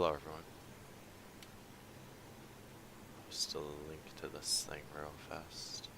Hello everyone. Still a link to this thing real fast.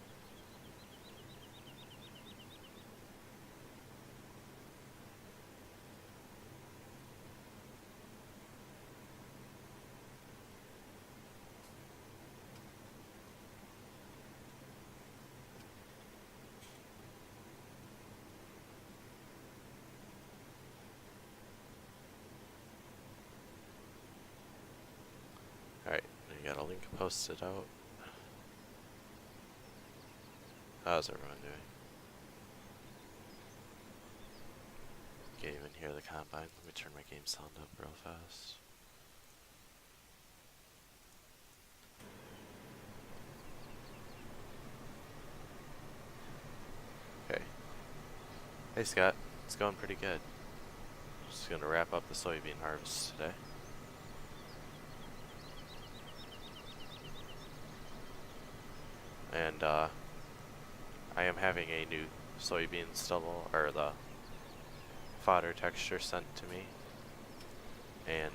Alright, we got a link posted out. How's everyone doing? Can't even hear the combine. Let me turn my game sound up real fast. Okay. Hey Scott, it's going pretty good. Just gonna wrap up the soybean harvest today. And I am having a new soybean stubble, or the fodder texture sent to me. And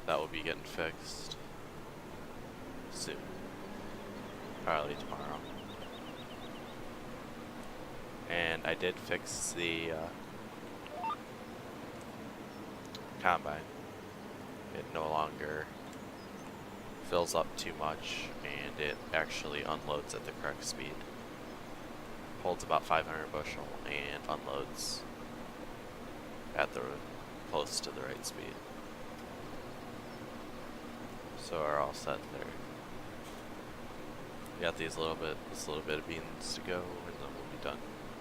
that will be getting fixed soon. Probably tomorrow. And I did fix the combine. It no longer fills up too much, and it actually unloads at the correct speed. Holds about 500 bushel and unloads at the close to the right speed. So we're all set there. We got this little bit of beans to go, and then we'll be done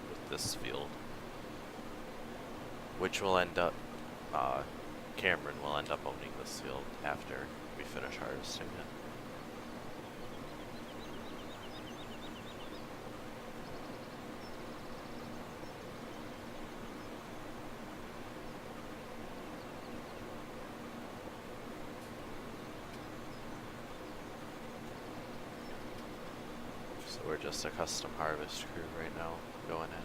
with this field, which will end up Cameron will end up owning this field after we finish harvesting it. So we're just a custom harvest crew right now going in.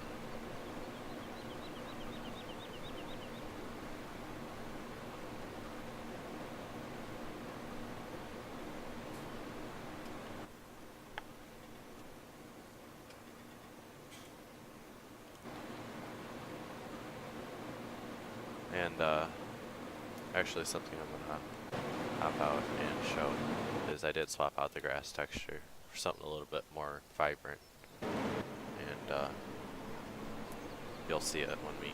And actually something I'm gonna hop out and show is I did swap out the grass texture for something a little bit more vibrant, and you'll see it when we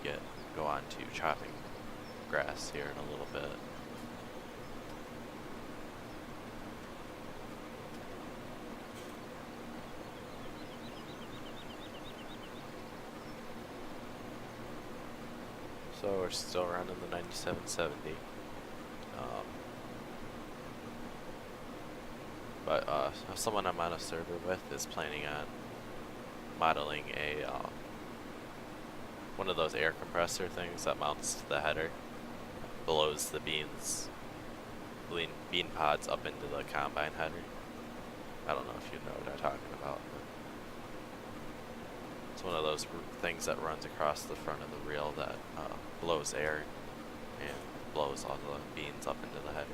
go on to chopping grass here in a little bit. So we're still running the 9770. But someone I'm on a server with is planning on modeling a one of those air compressor things that mounts to the header, blows the bean pods up into the combine header. I don't know if you know what I'm talking about, but it's one of those things that runs across the front of the reel that blows air and blows all the beans up into the header.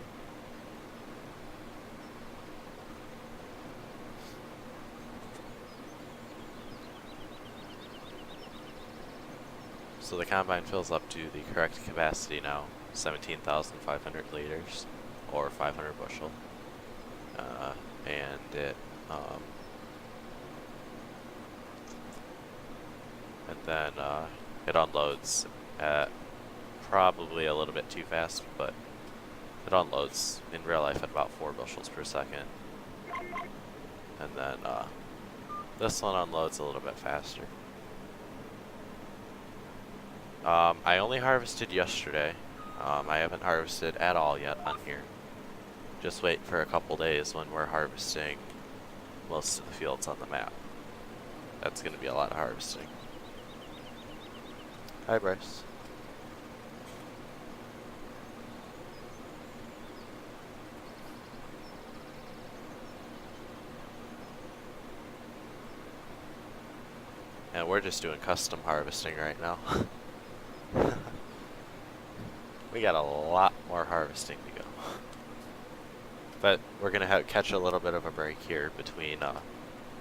So the combine fills up to the correct capacity now, 17,500 liters, or 500 bushel, and it it unloads at probably a little bit too fast, but it unloads in real life at about 4 bushels per second, and then this one unloads a little bit faster. I only harvested yesterday. I haven't harvested at all yet on here. Just wait for a couple days when we're harvesting most of the fields on the map. That's going to be a lot of harvesting. Hi, Bryce. And we're just doing custom harvesting right now. We got a lot more harvesting to go. But we're going to catch a little bit of a break here between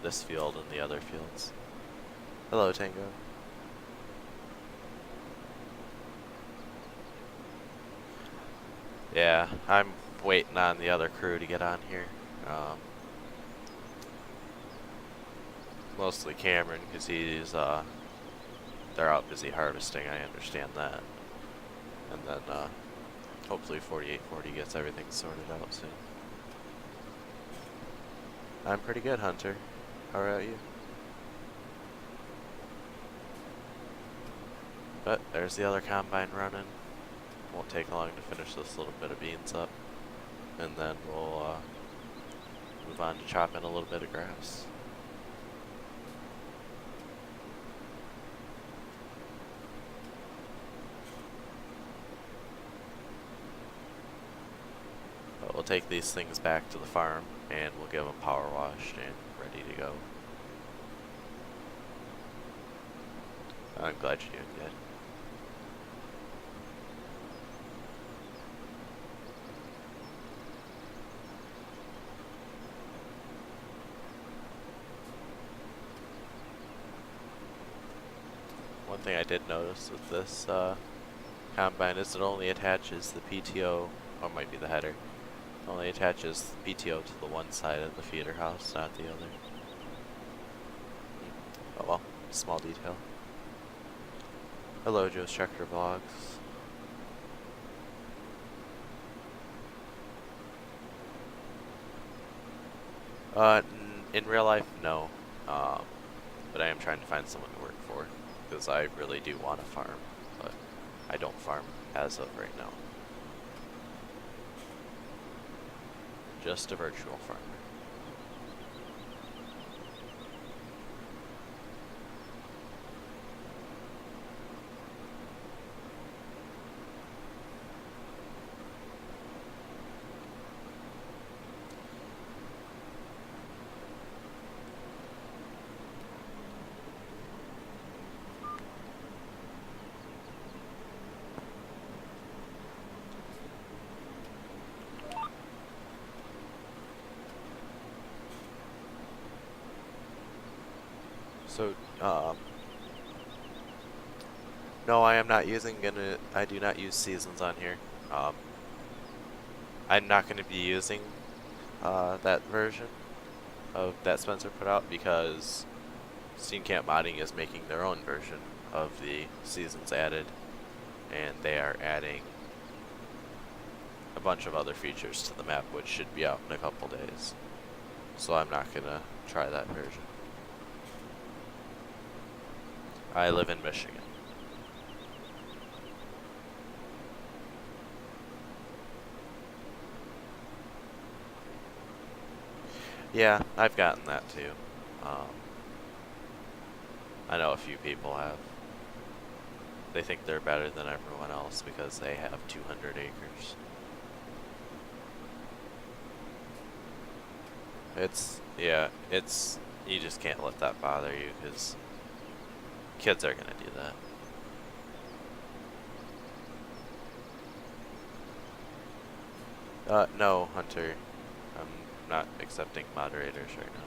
this field and the other fields. Hello, Tango. Yeah, I'm waiting on the other crew to get on here. Mostly Cameron, because he's, they're out busy harvesting, I understand that. And then, hopefully 4840 gets everything sorted out soon. I'm pretty good, Hunter. How about you? But there's the other combine running. Won't take long to finish this little bit of beans up. And then we'll, move on to chopping a little bit of grass. But we'll take these things back to the farm and we'll get them power washed and ready to go. I'm glad you're doing good. One thing I did notice with this combine is it only attaches the PTO, or it might be the header, only attaches the PTO to the one side of the feeder house, not the other. Oh well, small detail. Hello, Joe's Tractor Vlogs. In real life, no. But I am trying to find someone to work for, because I really do want to farm, but I don't farm as of right now. Just a virtual farmer. So, no, I am not I do not use seasons on here. I'm not gonna be using, that version of that Spencer put out because Steam Camp Modding is making their own version of the seasons added, and they are adding a bunch of other features to the map which should be out in a couple days. So I'm not gonna try that version. I live in Michigan. Yeah, I've gotten that too. I know a few people have. They think they're better than everyone else because they have 200 acres. You just can't let that bother you because kids are gonna do that. No, Hunter. I'm not accepting moderators right now.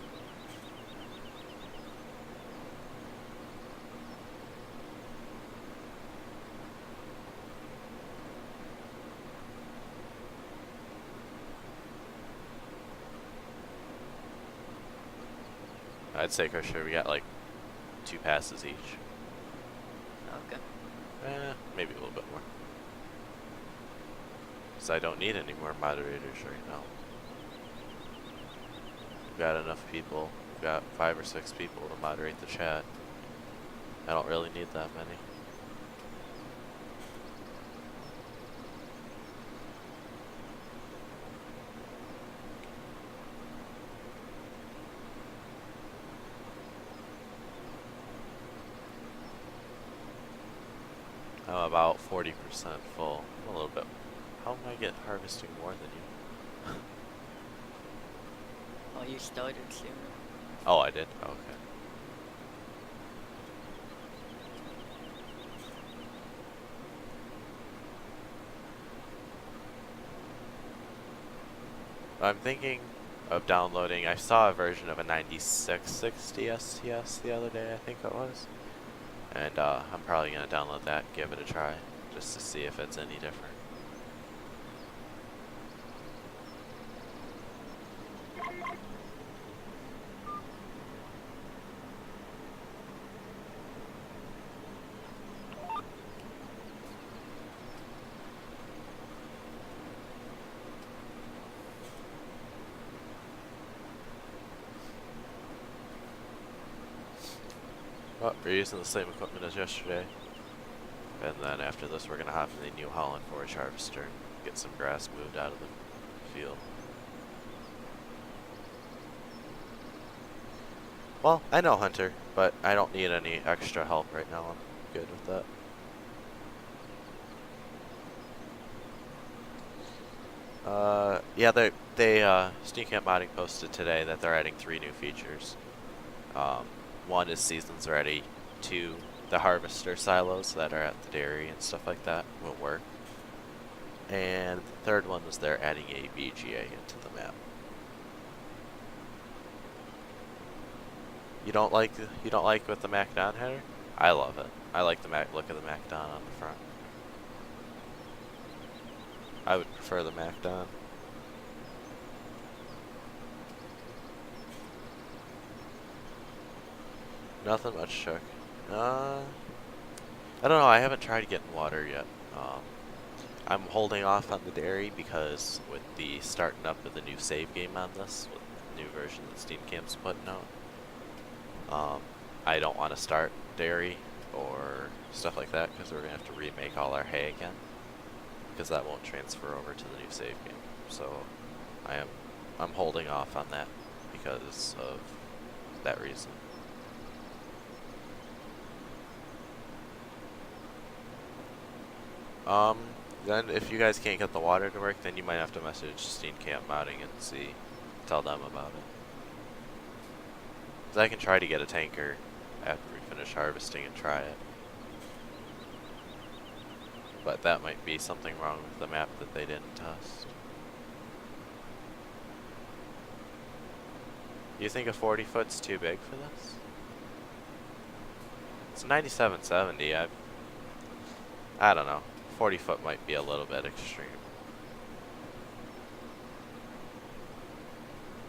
I'd say for sure we got like 2 passes each. Okay. Maybe a little bit more. Because I don't need any more moderators right now. We've got enough people. We've got 5 or 6 people to moderate the chat. I don't really need that many. I'm about 40% full. A little bit. How am I harvesting more than you? Oh, you started sooner. Oh, I did? Okay. I'm thinking of downloading. I saw a version of a 9660 STS the other day, I think it was. And I'm probably going to download that, give it a try, just to see if it's any different. Well, we're using the same equipment as yesterday. And then after this, we're going to hop in the New Holland forage harvester and get some grass moved out of the field. Well, I know Hunter, but I don't need any extra help right now. I'm good with that. Yeah, Steam Camp Modding posted today that they're adding 3 new features. One is Seasons Ready, 2, the harvester silos that are at the dairy and stuff like that will work. And the third one is they're adding a VGA into the map. You don't like with the MacDon header? I love it. I like the look of the MacDon on the front. I would prefer the MacDon. Nothing much, Chuck. I don't know. I haven't tried getting water yet. I'm holding off on the dairy because with the starting up of the new save game on this, with the new version that Steam Camp's putting out, I don't want to start dairy or stuff like that because we're gonna have to remake all our hay again because that won't transfer over to the new save game. So I'm holding off on that because of that reason. Then if you guys can't get the water to work, then you might have to message Steam Camp Modding and tell them about it. 'Cause I can try to get a tanker after we finish harvesting and try it. But that might be something wrong with the map that they didn't test. You think a 40 foot's too big for this? It's 9770. I don't know. 40 foot might be a little bit extreme.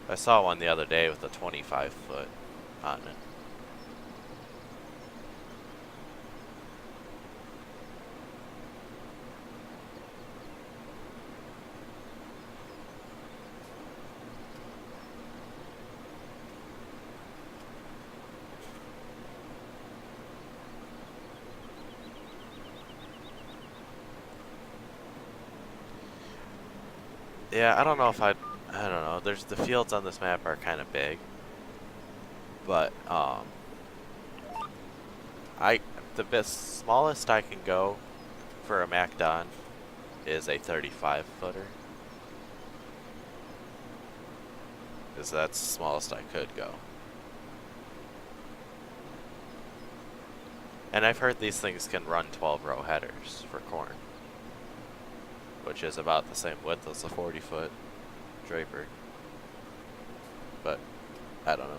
I saw one the other day with a 25 foot on it. Yeah, I don't know if I don't know. The fields on this map are kind of big, but the smallest I can go for a MacDon is a 35 footer. Because that's the smallest I could go. And I've heard these things can run 12 row headers for corn, which is about the same width as a 40 foot draper. But I don't know.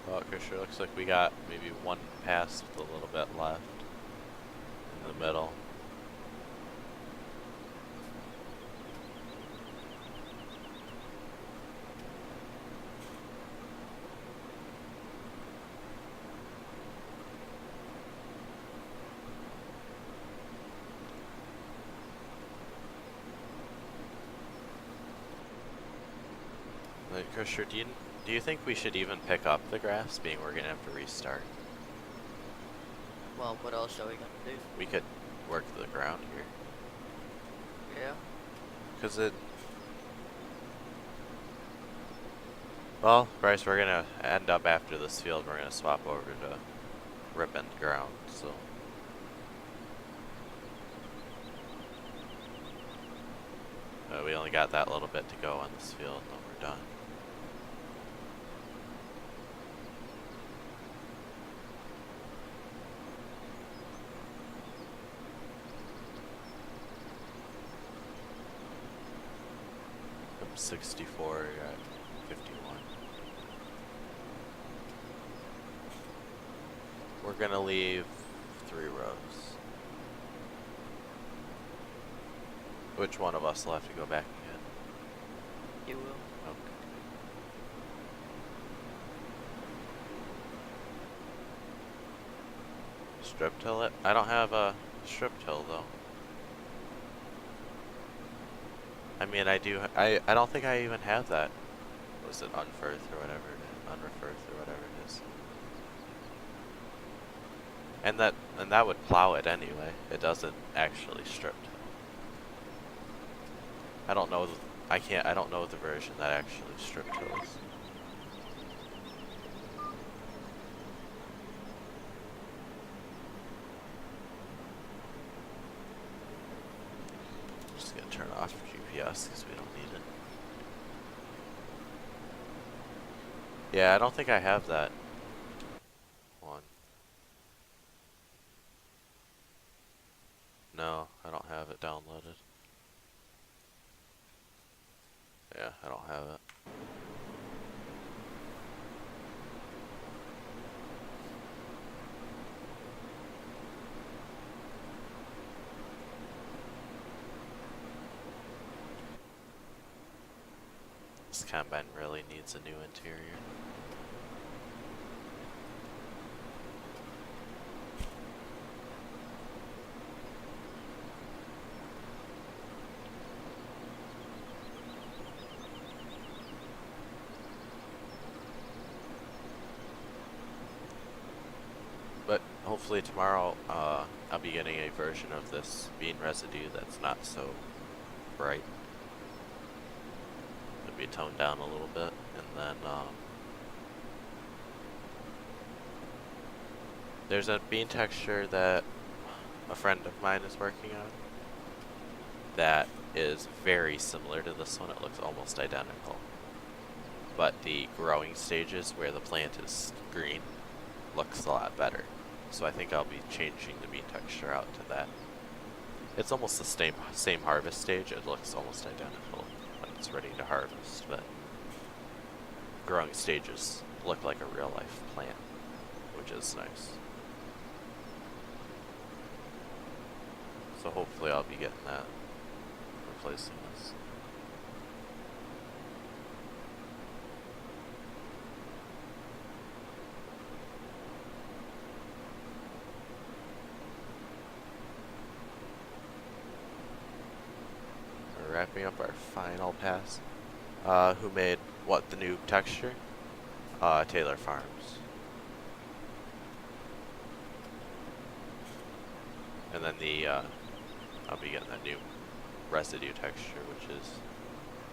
Well, it sure looks like we got maybe one pass with a little bit left in the middle. Like, Christian, do you think we should even pick up the grass, being we're gonna have to restart? Well, what else are we gonna do? We could work the ground here. Yeah. Cause Well, Bryce, we're gonna end up after this field. We're gonna swap over to ripping ground. So we only got that little bit to go on this field, and then we're done. From 64, you're at 51. We're gonna leave 3 rows. Which one of us will have to go back again? You will. Okay. Strip till it? I don't have a strip till though. I mean, I do. I don't think I even have that. Was it unfirth or whatever it is? Unrefirth or whatever it is. And that would plow it anyway. It doesn't actually strip till. I don't know. I don't know the version that actually strip tills. Just gonna turn off GPS because we don't need it. Yeah, I don't think I have that one. No, I don't have it downloaded. Yeah, I don't have it. This combine really needs a new interior. But hopefully tomorrow I'll be getting a version of this bean residue that's not so bright. It'll be toned down a little bit, and then there's a bean texture that a friend of mine is working on that is very similar to this one. It looks almost identical, but the growing stages where the plant is green looks a lot better. So I think I'll be changing the bean texture out to that. It's almost the same harvest stage. It looks almost identical when it's ready to harvest, but growing stages look like a real life plant, which is nice. So hopefully I'll be getting that, replacing this. Wrapping up our final pass. Who made what, the new texture? Taylor Farms. And then I'll be getting that new residue texture, which is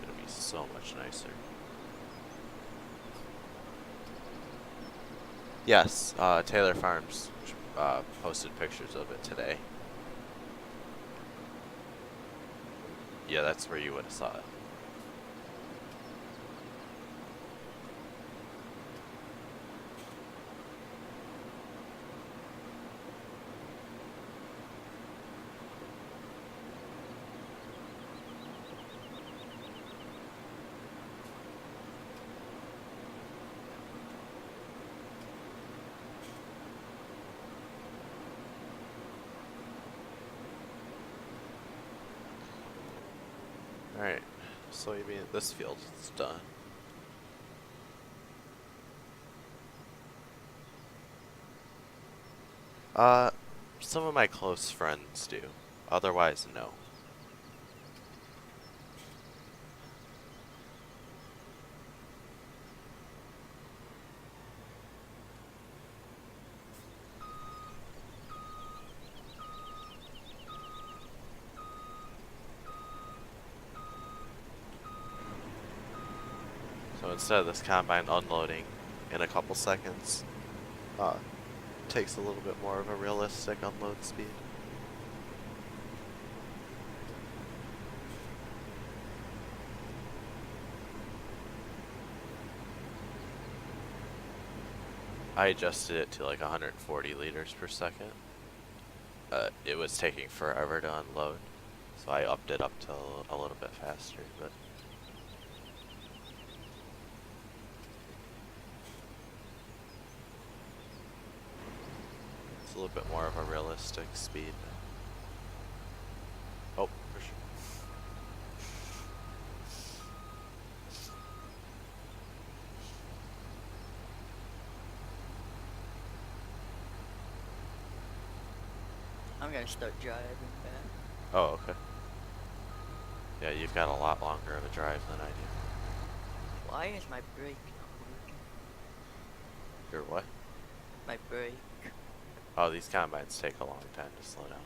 gonna be so much nicer. Yes, Taylor Farms posted pictures of it today. Yeah, that's where you would have saw it. Alright, soybean, this field is done. Some of my close friends do. Otherwise, no. So instead of this combine unloading in a couple seconds, takes a little bit more of a realistic unload speed. I adjusted it to like 140 liters per second. It was taking forever to unload, so I upped it up to a little bit faster, but it's a little bit more of a realistic speed. Oh, for sure. I'm gonna start driving back. Oh, okay. Yeah, you've got a lot longer of a drive than I do. Why is my brake not working? Your what? My brake. Oh, these combines take a long time to slow down.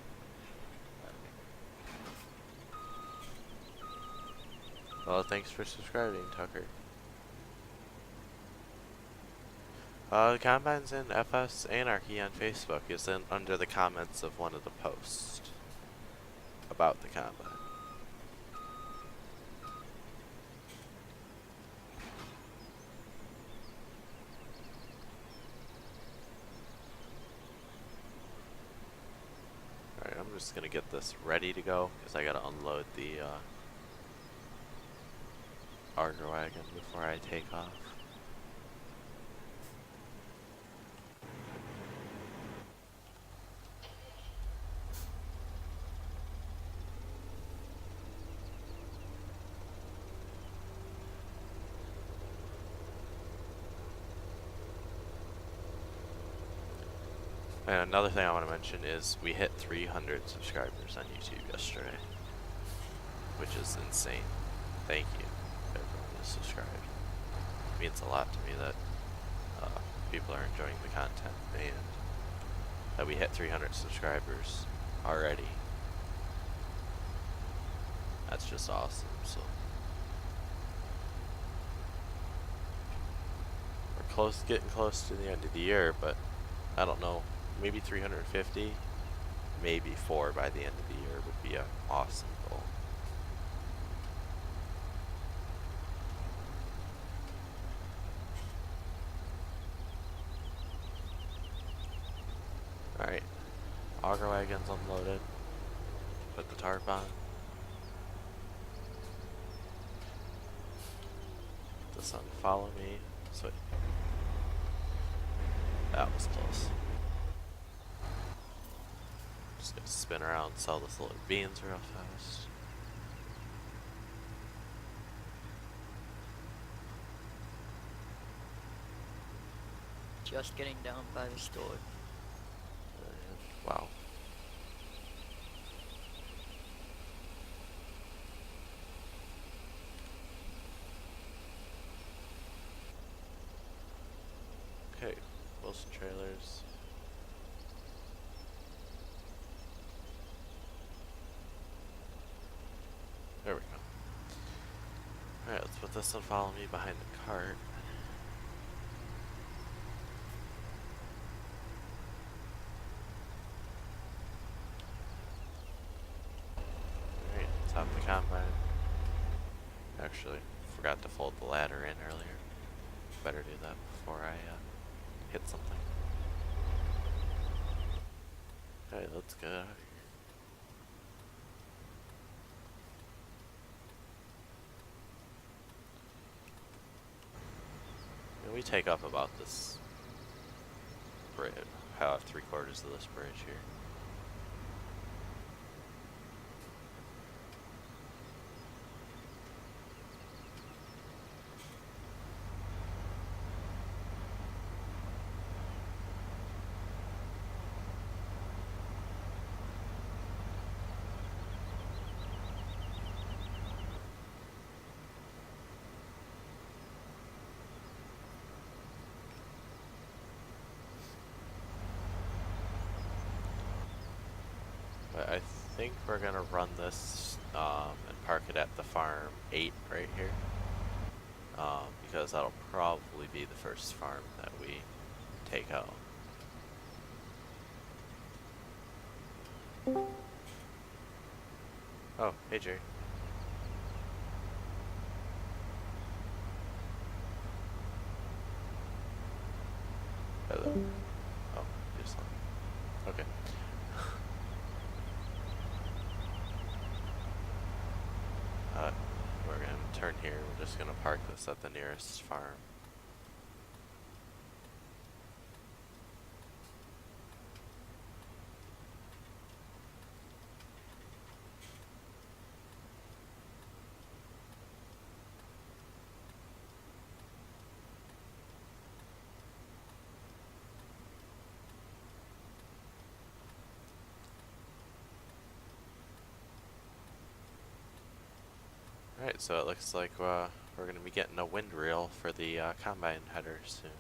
Well, thanks for subscribing, Tucker. The Combine's in FS Anarchy on Facebook. It's in under the comments of one of the posts about the Combine. Alright, I'm just gonna get this ready to go because I gotta unload the Auger wagon before I take off. And another thing I want to mention is we hit 300 subscribers on YouTube yesterday, which is insane. Thank you, everyone who subscribed. It means a lot to me that people are enjoying the content and that we hit 300 subscribers already. That's just awesome. So we're getting close to the end of the year, but I don't know. Maybe 350, maybe 4 by the end of the year would be an awesome goal. Alright, auger wagon's unloaded. Put the tarp on. Let the sun follow me. Sweet. That was close. Just gonna spin around, sell this little beans real fast. Just getting down by the store. Wow. Okay, Wilson trailers. There we go. Alright, let's put this one follow me behind the cart. Alright, top the combine. Actually, forgot to fold the ladder in earlier. Better do that before I hit something. Alright, let's go out of here. And we take up about this bridge, about 3/4 of this bridge here. But I think we're gonna run this and park it at the farm 8 right here. because that'll probably be the first farm that we take out. Oh, hey Jerry. Hello. Oh, you just left. Okay. We're gonna turn here. We're just gonna park this at the nearest farm. Alright, so it looks like we're gonna be getting a wind reel for the combine header soon.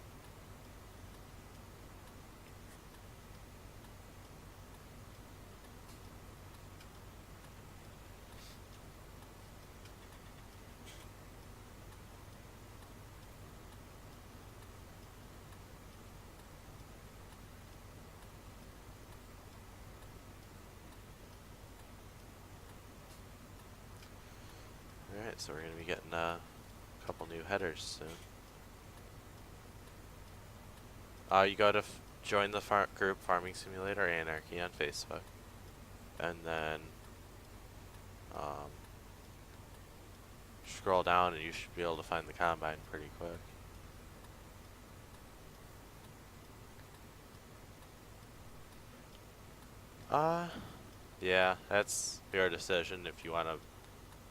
Alright, so we're gonna be getting a couple new headers soon. You go to join the group Farming Simulator Anarchy on Facebook, and then scroll down and you should be able to find the combine pretty quick. Yeah, that's your decision if you want to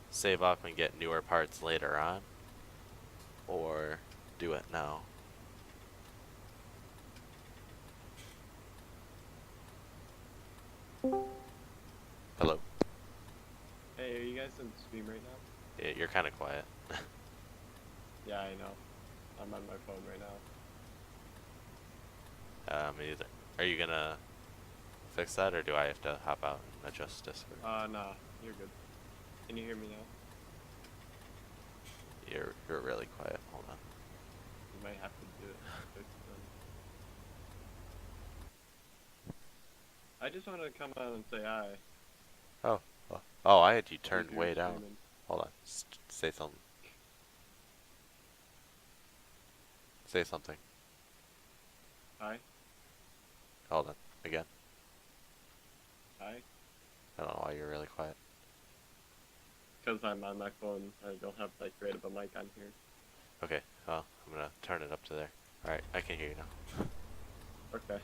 save up and get newer parts later on, or do it now. Hello. Hey, are you guys on stream right now? Yeah, you're kind of quiet. Yeah, I know. I'm on my phone right now. Are you gonna fix that, or do I have to hop out and adjust Discord? Nah, you're good. Can you hear me now? You're really quiet. Hold on. You might have to do it. Fix them. I just wanted to come out and say hi. Oh, I had you If turned you're way down. streaming. Hold on. Say something. Say something. Hi? Hold on. Again. Hi? I don't know why you're really quiet. Because I'm on my phone. I don't have like great of a mic on here. Okay. Well, I'm gonna turn it up to there. Alright, I can hear you now. Okay.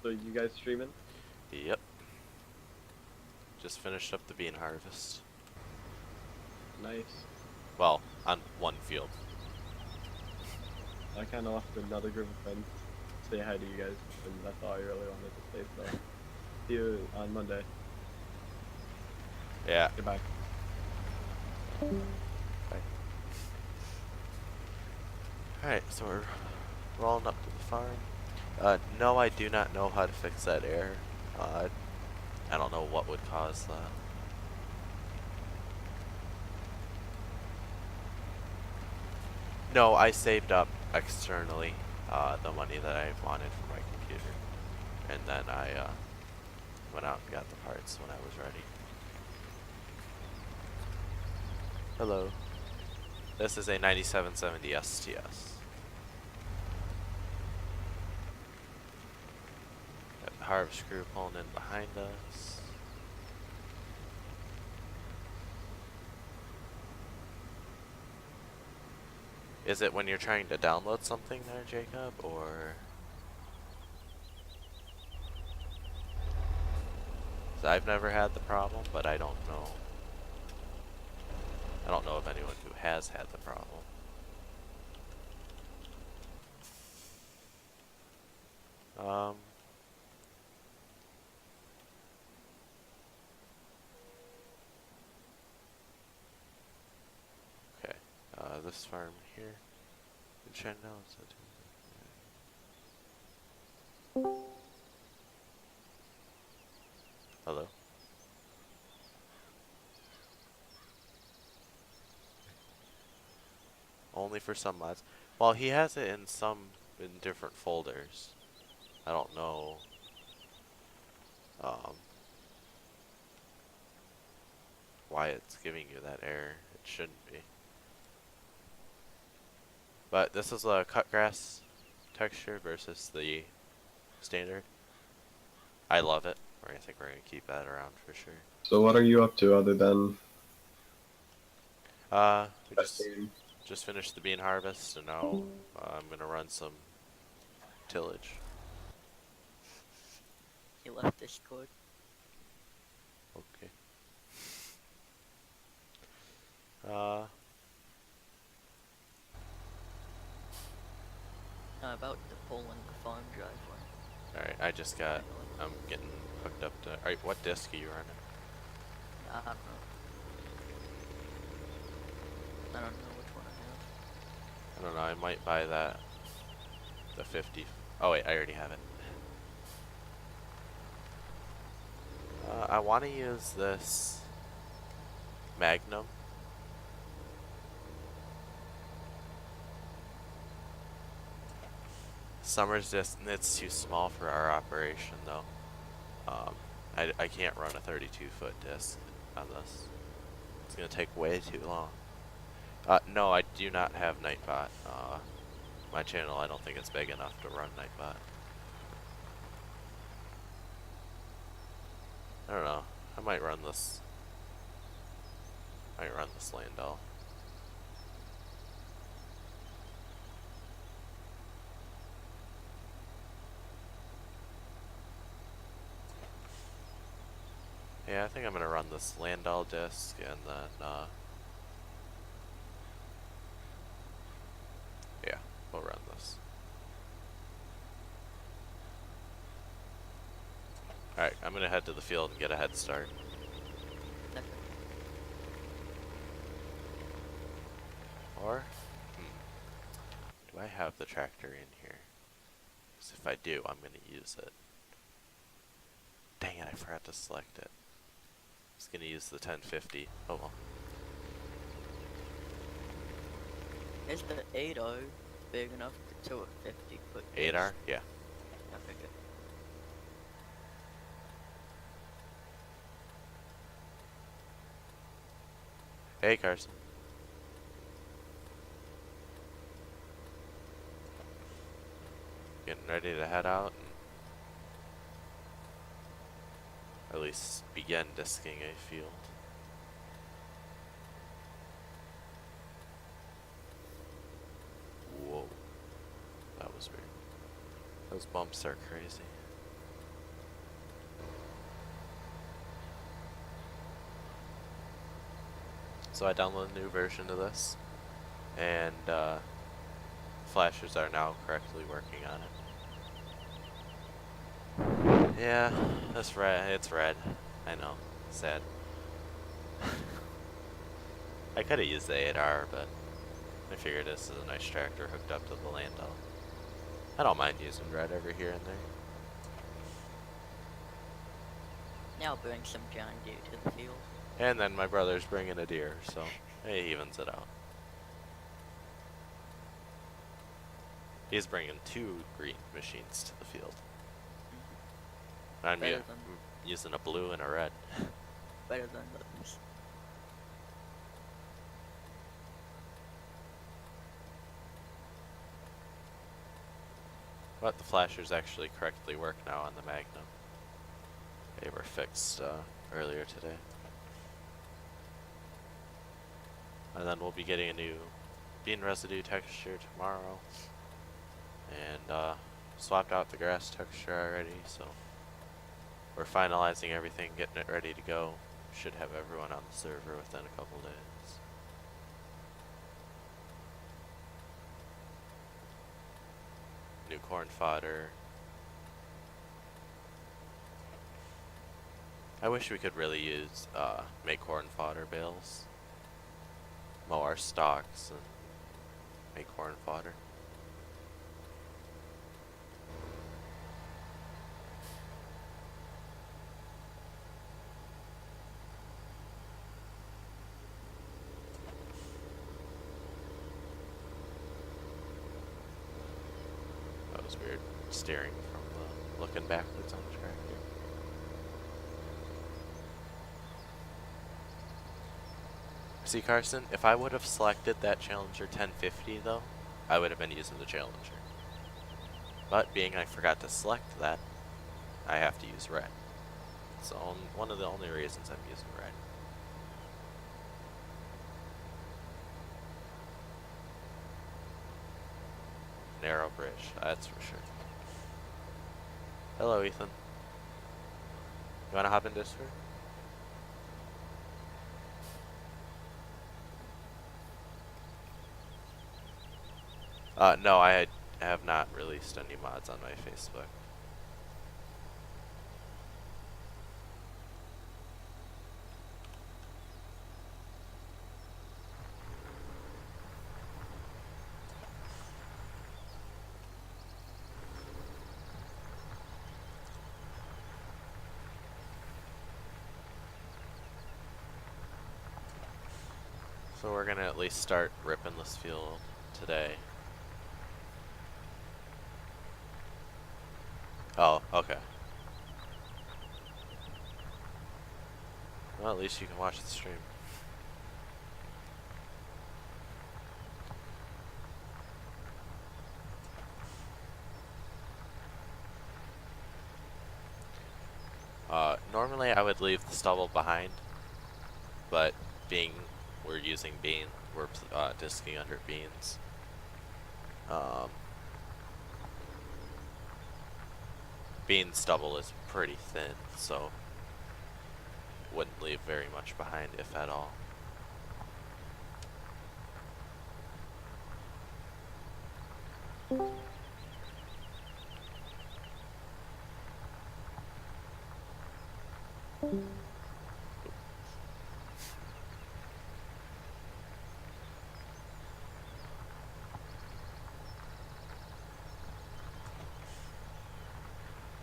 So you guys streaming? Yep. Just finished up the bean harvest. Nice. Well, on one field. I kind of left another group of friends to say hi to you guys, and that's all I really wanted to say, so see you on Monday. Yeah. Goodbye. Bye. Alright, so we're rolling up to the farm. No, I do not know how to fix that error. I don't know what would cause that. No, I saved up externally the money that I wanted for my computer, and then I went out and got the parts when I was ready. Hello. This is a 9770 STS. Got the harvest crew pulling in behind us. Is it when you're trying to download something there, Jacob, or? 'Cause I've never had the problem, but I don't know. I don't know of anyone who has had the problem. Okay, this farm here. Check now. Hello. only for some mods. Well, he has it in different folders. I don't know. Why it's giving you that error. It shouldn't be. But this is a cut grass texture versus the standard. I love it. I think we're gonna keep that around for sure. So what are you up to other than We testing? just finished the bean harvest, and now I'm gonna run some tillage. He left Discord. Okay. About the Poland farm driveway. Alright, I'm getting hooked up to, alright, what disc are you running? I don't know. I don't know which one I I don't know, I might buy the 50. Oh wait, I already have it. I want to use this Magnum. Summer's disc, it's too small for our operation though. I can't run a 32-foot disc on this. It's gonna take way too long. No, I do not have Nightbot. My channel, I don't think it's big enough to run Nightbot. I don't know. I might run this. Landau. Yeah, I think I'm gonna run this Landau disc and then yeah, we'll run this. Alright, I'm gonna head to the field and get a head start. have. Or, do I have the tractor in here? 'Cause if I do, I'm gonna use it. Dang it, I forgot to select it. I was gonna use the 1050. Oh well. Is the 8R big enough to tow a 50-foot? 8R? Yeah. I figured. Hey, Carson. Getting ready to head out and at least begin disking a field. Whoa. That was weird. Those bumps are crazy. So I downloaded a new version of this, and flashers are now correctly working on it. Yeah, that's red. It's red. I know. Sad. I could have used the 8R, but I figured this is a nice tractor hooked up to the Landau. I don't mind using red every here and there. Now bring some John Deere to the field. And then my brother's bringing a deer, so it evens it out. He's bringing 2 green machines to the field. I'm using a blue and a red. Better than those. But the flashers actually correctly work now on the Magnum. They were fixed earlier today. And then we'll be getting a new bean residue texture tomorrow. And swapped out the grass texture already, so we're finalizing everything, getting it ready to go. Should have everyone on the server within a couple days. New corn fodder. I wish we could really use make corn fodder bales. Mow our stalks and make corn fodder. was weird steering from looking backwards on the tractor. See, Carson, if I would have selected that Challenger 1050 though, I would have been using the Challenger. But being I forgot to select that, I have to use red. It's one of the only reasons I'm using red. Narrow bridge, that's for sure. Hello, Ethan. You wanna hop in Discord? No, I have not released any mods on my Facebook. So we're gonna at least start ripping this field today. Oh, okay. Well, at least you can watch the stream. Normally I would leave the stubble behind, but being we're using bean, we're disking under beans. Bean stubble is pretty thin, so wouldn't leave very much behind, if at all.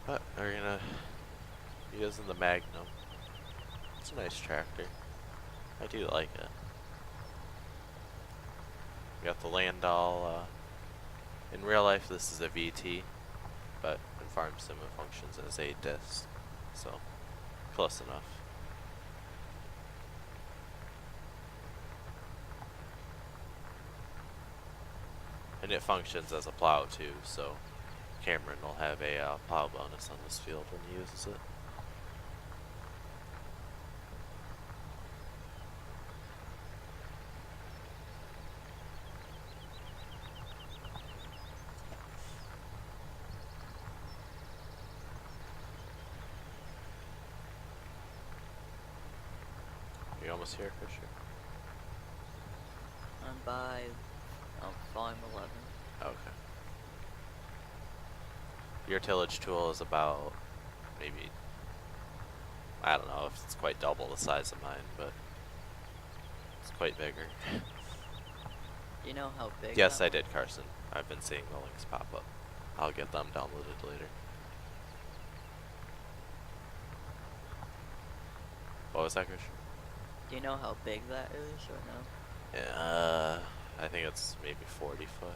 But we're gonna be using the Magnum. It's a nice tractor. I do like it. We got the Landau. In real life, this is a VT, but in Farm Sim it functions as a disc, so close enough. And it functions as a plow too, so Cameron will have a plow bonus on this field when he uses it. You almost here, Fisher? I'm by volume 11. Okay. Your tillage tool is about maybe, I don't know if it's quite double the size of mine, but it's quite bigger. Do you know how big? Yes, that I did, Carson. I've been seeing the links pop up. I'll get them downloaded later. What was that, Christian? Do you know how big that is or no? Yeah, I think it's maybe 40 foot.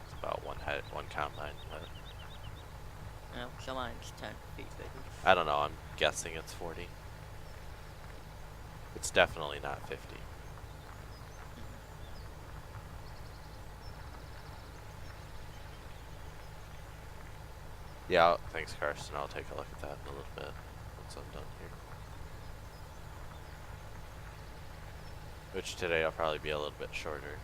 It's about one combine head. No, so mine's 10 feet bigger. I don't know, I'm guessing it's 40. It's definitely not 50. Yeah, thanks Carson. I'll take a look at that in a little bit once I'm done here. Which today I'll probably be a little bit shorter,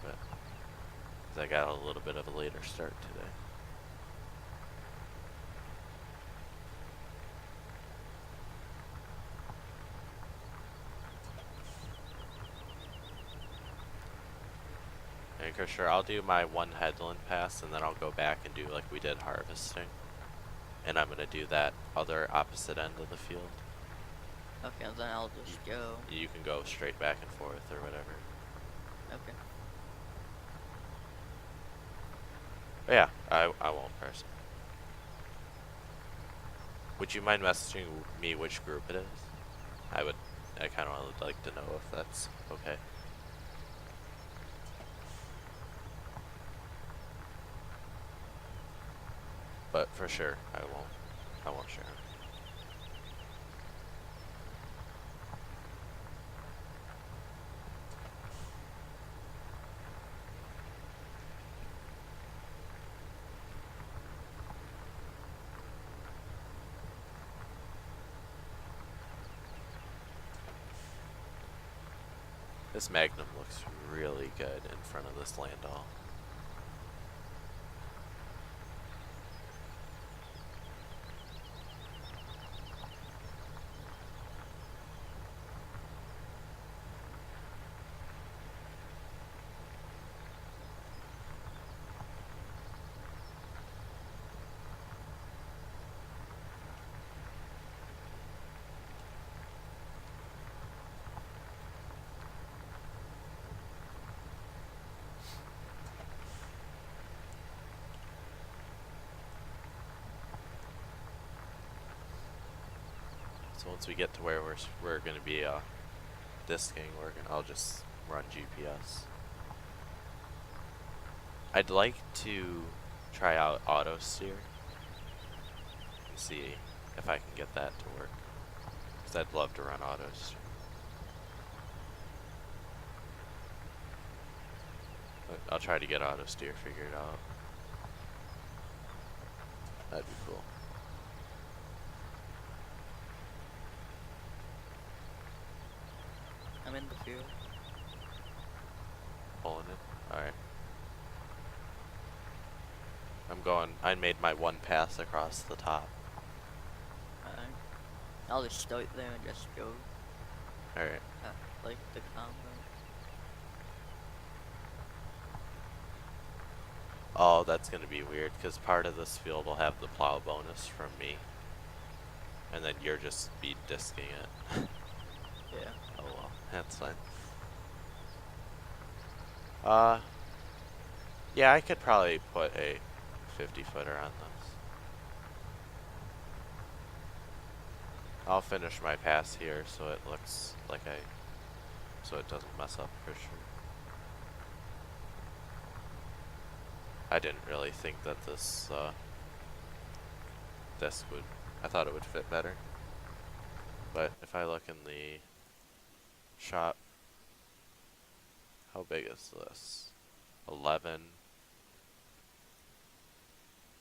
but 'cause I got a little bit of a later start today. And for sure, I'll do my one headland pass, and then I'll go back and do like we did harvesting. And I'm gonna do that other opposite end of the field. Okay, then I'll just go. You can go straight back and forth or whatever. Okay. But yeah, I won't person. Would you mind messaging me which group it is? I kind of would like to know if that's okay. But for sure, I won't share 'em. This Magnum looks really good in front of this Landau. So once we get to where we're gonna be disking, I'll just run GPS. I'd like to try out auto steer and see if I can get that to work, because I'd love to run auto steer. But I'll try to get auto steer figured out. That'd be cool. I'm in the field. Pulling it. Alright. I made my one pass across the top. Alright. I'll just start there and just go. Alright. Like the combo. Oh, that's gonna be weird, because part of this field will have the plow bonus from me. And then you're just speed disking it. Yeah. Oh well, that's fine. Yeah, I could probably put a 50-footer on this. I'll finish my pass here so it looks like so it doesn't mess up for sure. I didn't really think that this disc would, I thought it would fit better. But if I look in the shop, how big is this? 11.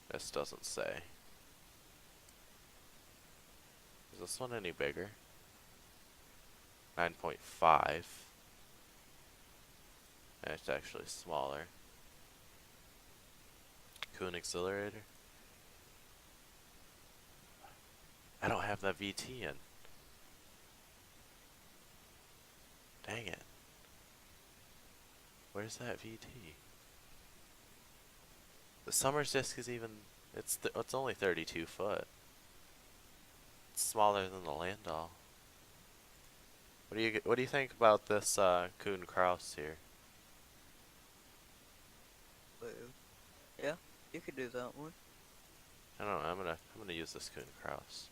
This doesn't say. Is this one any bigger? 9.5. And it's actually smaller. Coon accelerator. I don't have that VT in. Dang it. Where's that VT? The Summers disc is even, it's only 32 foot. It's smaller than the Landau. What do you think about this Kuhn Krause here? Yeah, you could do that one. I don't know. I'm gonna use this Kuhn Krause.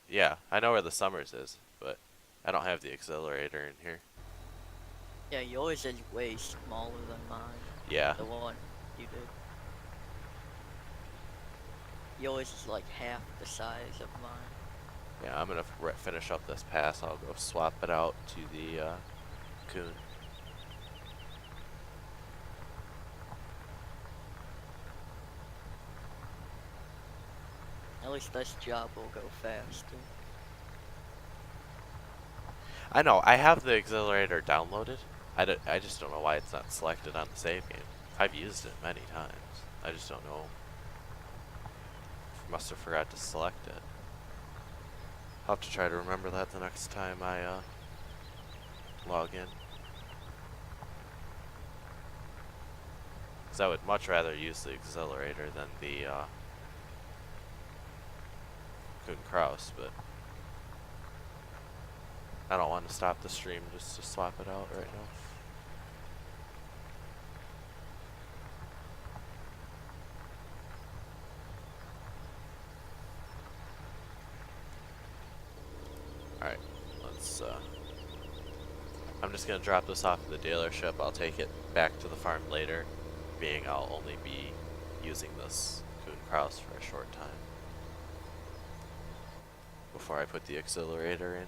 Yeah, I know where the Summers is, but I don't have the accelerator in here. Yeah, yours is way smaller than mine. Yeah. The one you did. Yours is like half the size of mine. Yeah, I'm gonna finish up this pass. I'll go swap it out to the Kuhn. At least this job will go faster. I know, I have the accelerator downloaded. I just don't know why it's not selected on the save game. I've used it many times. I just don't know. Must have forgot to select it. I'll have to try to remember that the next time I log in. Because I would much rather use the accelerator than the Kuhn Krause, but I don't want to stop the stream just to swap it out right now. Alright, let's I'm just gonna drop this off at the dealership. I'll take it back to the farm later, being I'll only be using this Coon Cross for a short time before I put the accelerator in.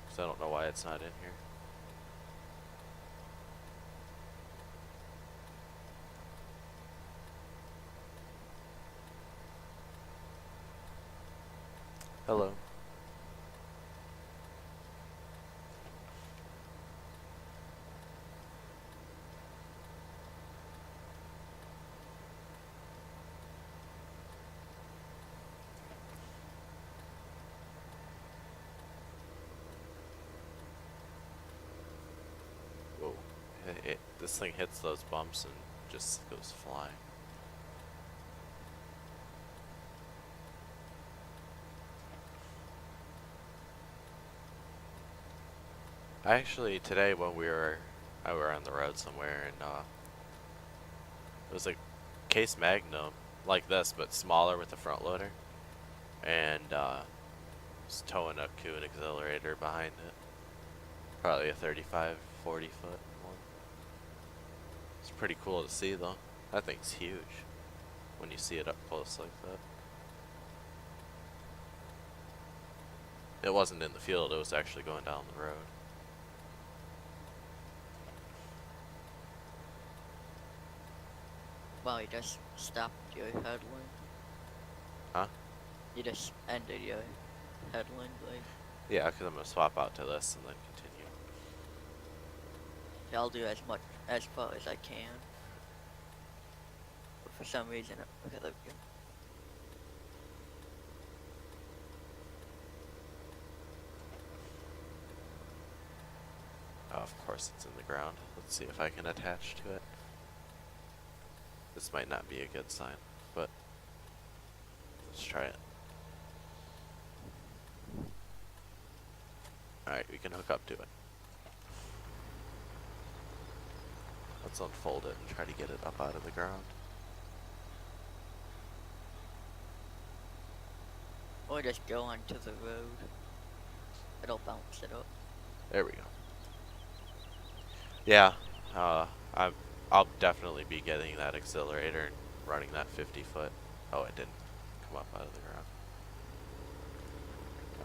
Because I don't know why it's not in here. Hello. Whoa. This thing hits those bumps and just goes flying. I actually, today when we were on the road somewhere, and it was a Case Magnum like this, but smaller with the front loader, and was towing a Coon accelerator behind it. Probably a 35, 40 foot one. It's pretty cool to see though. That thing's huge when you see it up close like that. It wasn't in the field, it was actually going down the road. Well, you just stopped your headwind. Huh? You just ended your headwind, like. Yeah, because I'm going to swap out to this and then continue. I'll do as far as I can. But for some reason, okay, there we go. Oh, of course it's in the ground. Let's see if I can attach to it. This might not be a good sign, but let's try it. Alright, we can hook up to it. Let's unfold it and try to get it up out of the ground. Or just go onto the road. It'll bounce it up. There we go. Yeah, I'll definitely be getting that accelerator and running that 50 foot. Oh, it didn't come up out of the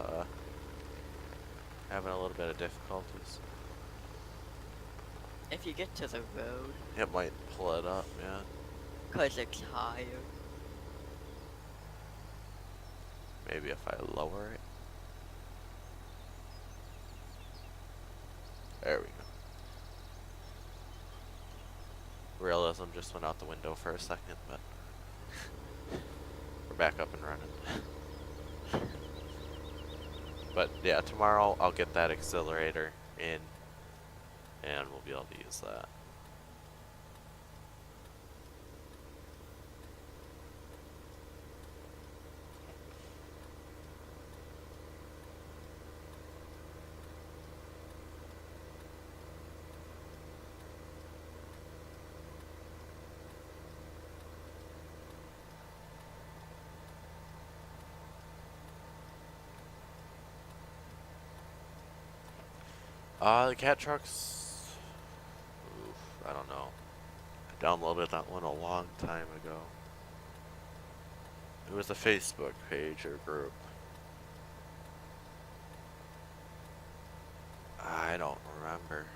ground. Having a little bit of difficulties. If you get to the road, It might pull it up, yeah. 'cause it's higher. Maybe if I lower it. There we go. Realism just went out the window for a second, but we're back up and running. But yeah, tomorrow I'll get that accelerator in and we'll be able to use that. The cat trucks, oof, I don't know. I downloaded that one a long time ago. It was a Facebook page or group. I don't remember.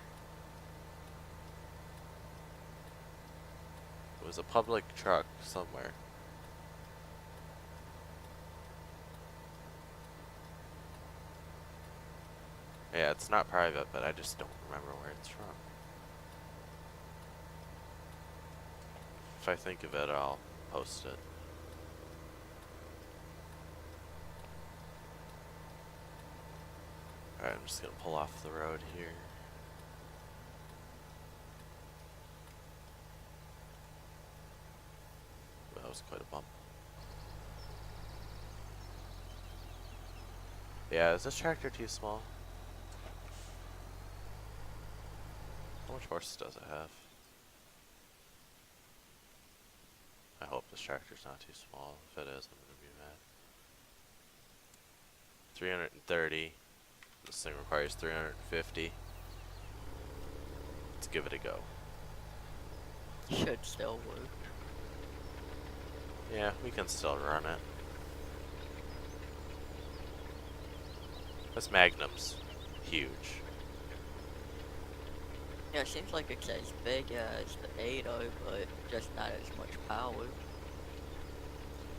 It was a public truck somewhere. Yeah, it's not private, but I just don't remember where it's from. If I think of it, I'll post it. Alright, I'm just gonna pull off the road here. That was quite a bump. Yeah, is this tractor too small? How much horse does it have? I hope this tractor's not too small. If it is, I'm gonna be mad. 330. This thing requires 350. Let's give it a go. Should still work. Yeah, we can still run it. This Magnum's huge. Yeah, it seems like it's as big as the 8.0, but just not as much power.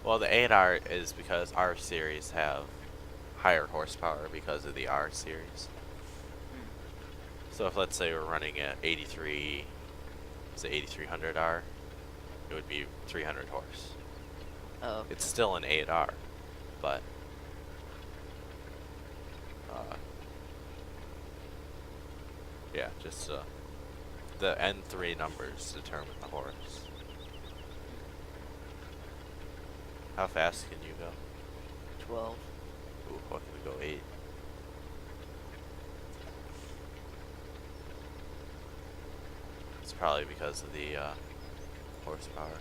Well, the 8R is because R series have higher horsepower because of the R series. So if let's say we're running at 83, say 8300R, it would be 300 horse. Oh, It's still an 8R, but yeah, just the N3 numbers determine the horse. How fast can you go? 12. Ooh, what can we go 8? It's probably because of the horsepower.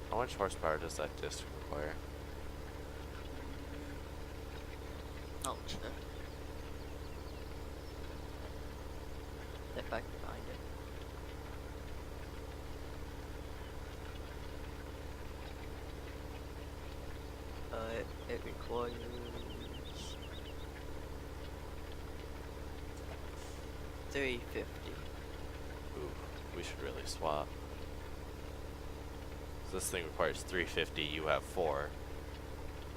How much horsepower does that disc require? I'll check. If I can find it. It requires 350. Ooh, we should really swap. So this thing requires 350, you have 4.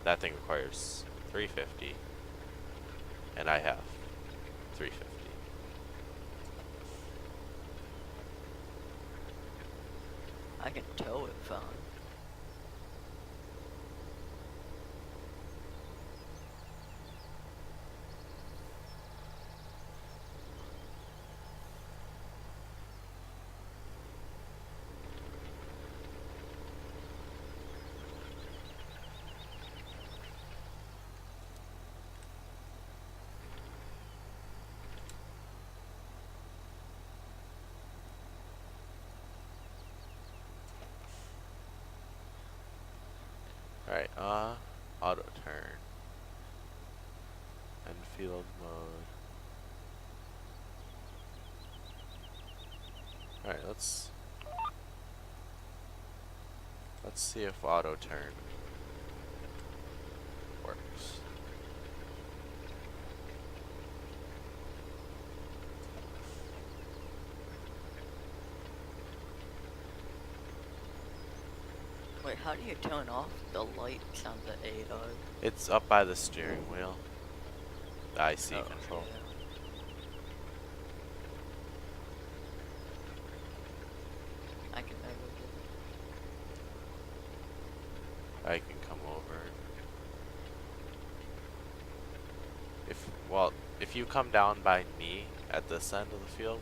That thing requires 350, and I have 350. I can tow it fine. Alright, auto turn. And field mode. Alright, let's see if auto turn works. Wait, how do you turn off the lights on the 8.0? It's up by the steering wheel. The IC Oh, control. yeah. I can never get I can come over. If you come down by me at this end of the field,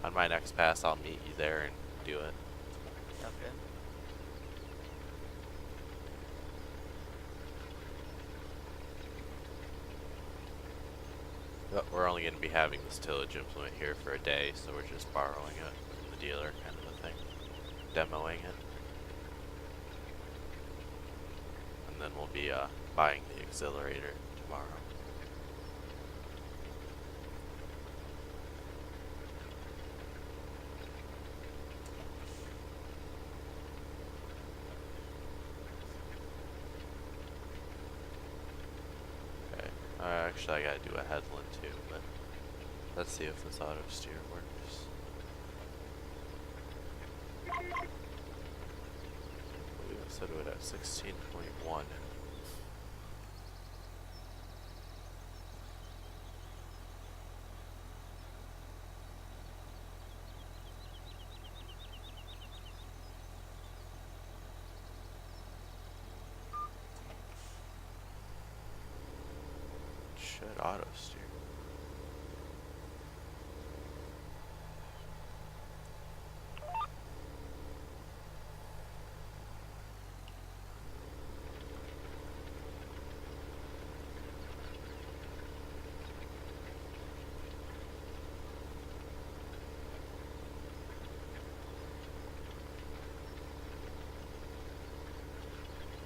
on my next pass I'll meet you there and do it. okay. But we're only going to be having this tillage implement here for a day, so we're just borrowing it from the dealer kind of a thing. Demoing it. And then we'll be buying the accelerator tomorrow. Okay. Actually, I gotta do a headland too, but let's see if this auto steer works. We set it at 16.1. Should auto steer.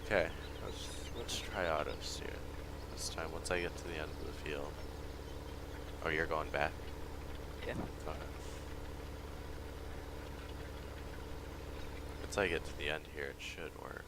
Okay, let's let's try auto steer this time once I get to the end of the field. Oh, you're going back? Yeah. Okay. Once I get to the end here, it should work.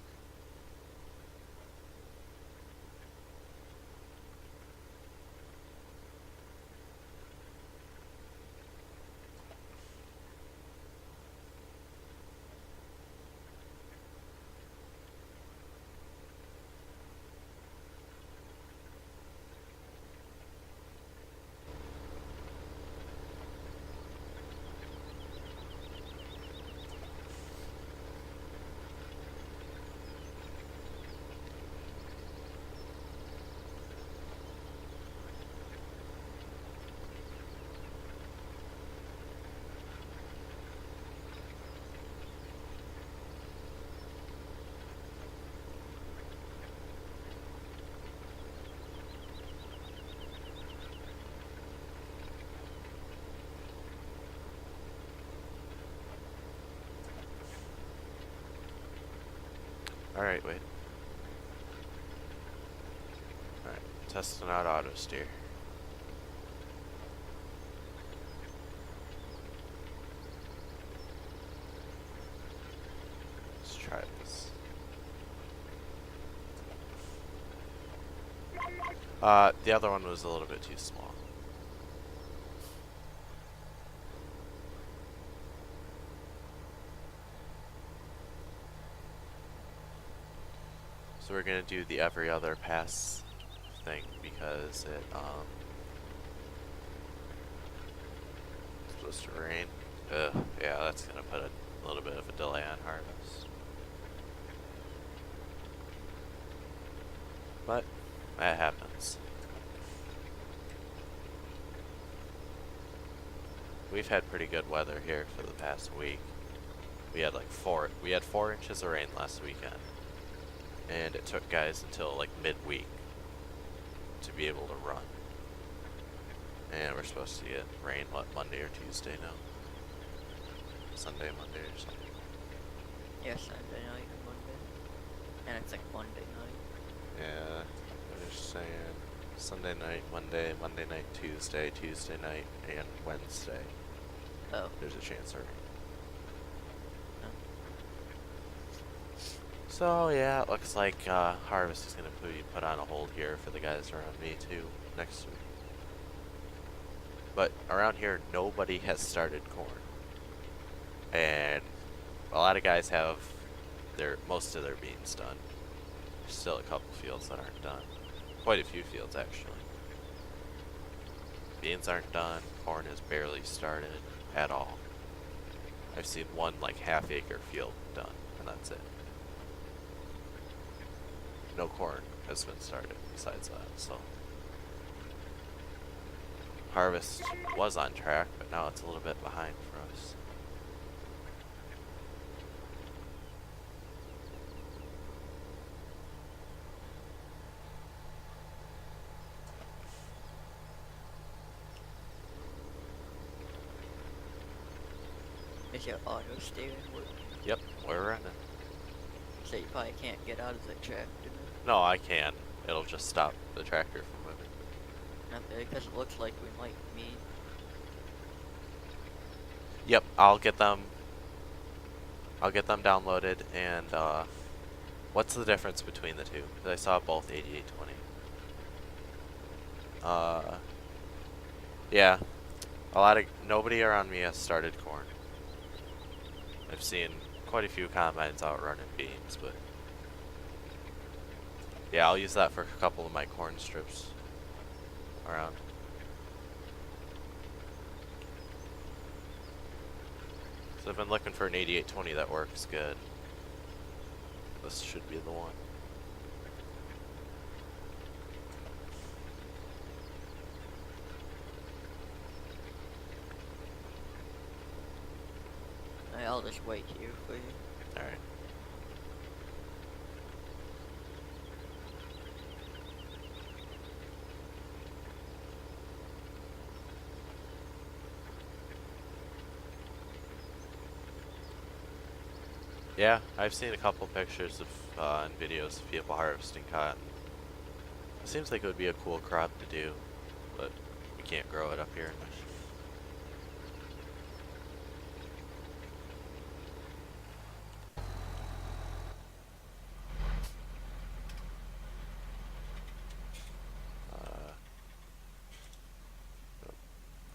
Alright, wait. Alright, testing out auto steer. Let's try this. The other one was a little bit too small. So we're gonna do the every other pass thing because it's supposed to rain. Ugh, yeah, that's gonna put a little bit of a delay on harvest. But that happens. We've had pretty good weather here for the past week. We had like 4 inches of rain last weekend. And it took guys until like midweek to be able to run. And we're supposed to get rain, what, Monday or Tuesday now? Sunday, Monday or something. Yeah, Sunday night and Monday. And it's like Monday night. Yeah, they're saying Sunday night, Monday, Monday night, Tuesday, Tuesday night, and Wednesday. Oh. There's a chance of rain. Oh. So yeah, it looks like harvest is going to be put on a hold here for the guys around me too next week. But around here, nobody has started corn, and a lot of guys have most of their beans done. There's still a couple fields that aren't done. Quite a few fields actually. Beans aren't done. Corn is barely started at all. I've seen one like half-acre field done, and that's it. No corn has been started besides that, so. Harvest was on track, but now it's a little bit behind for us. Is your auto steering working? Yep, we're running. So you probably can't get out of the tractor now? No, I can. It'll just stop the tractor from moving. Okay, because it looks like we might meet. Yep, I'll get them downloaded, and what's the difference between the two? 'Cause I saw both 8820. Yeah, nobody around me has started corn. I've seen quite a few combines out running beans, but yeah, I'll use that for a couple of my corn strips around. So I've been looking for an 8820 that works good. This should be the one. I'll just wait here for you. Alright. Yeah, I've seen a couple pictures of and videos of people harvesting cotton. Seems like it would be a cool crop to do, but we can't grow it up here in Michigan.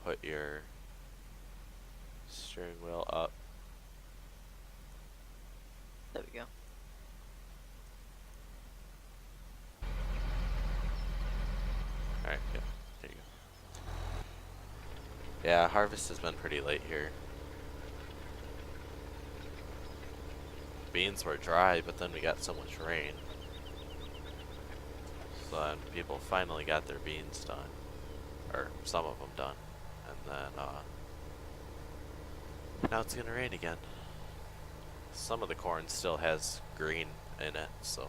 Put your steering wheel up. There we go. Alright, good. There you go. Yeah, harvest has been pretty late here. Beans were dry, but then we got so much rain. So then people finally got their beans done. Or some of them done. And then, now it's gonna rain again. Some of the corn still has green in it, so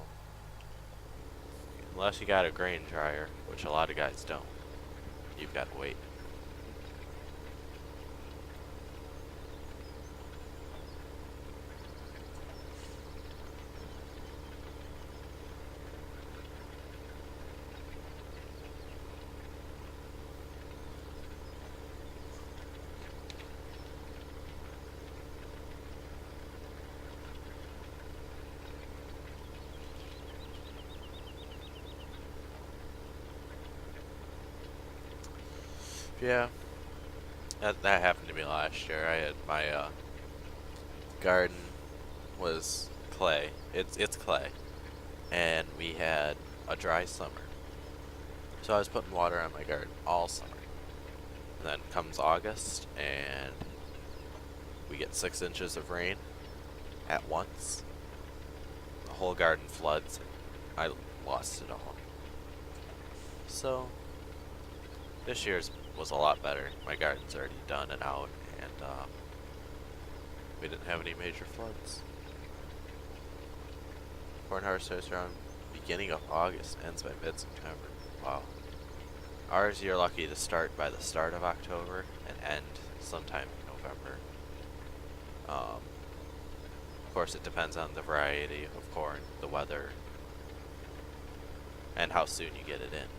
unless you got a grain dryer, which a lot of guys don't, you've got to wait. Yeah, that happened to me last year. I had my garden was clay. It's clay, and we had a dry summer. So I was putting water on my garden all summer. And then comes August, and we get 6 inches of rain at once. The whole garden floods. I lost it all. So this year's was a lot better. My garden's already done and out, and we didn't have any major floods. Corn harvest starts around beginning of August, ends by mid-September. Wow. Ours, you're lucky to start by the start of October and end sometime in November. Of course, it depends on the variety of corn, the weather, and how soon you get it in.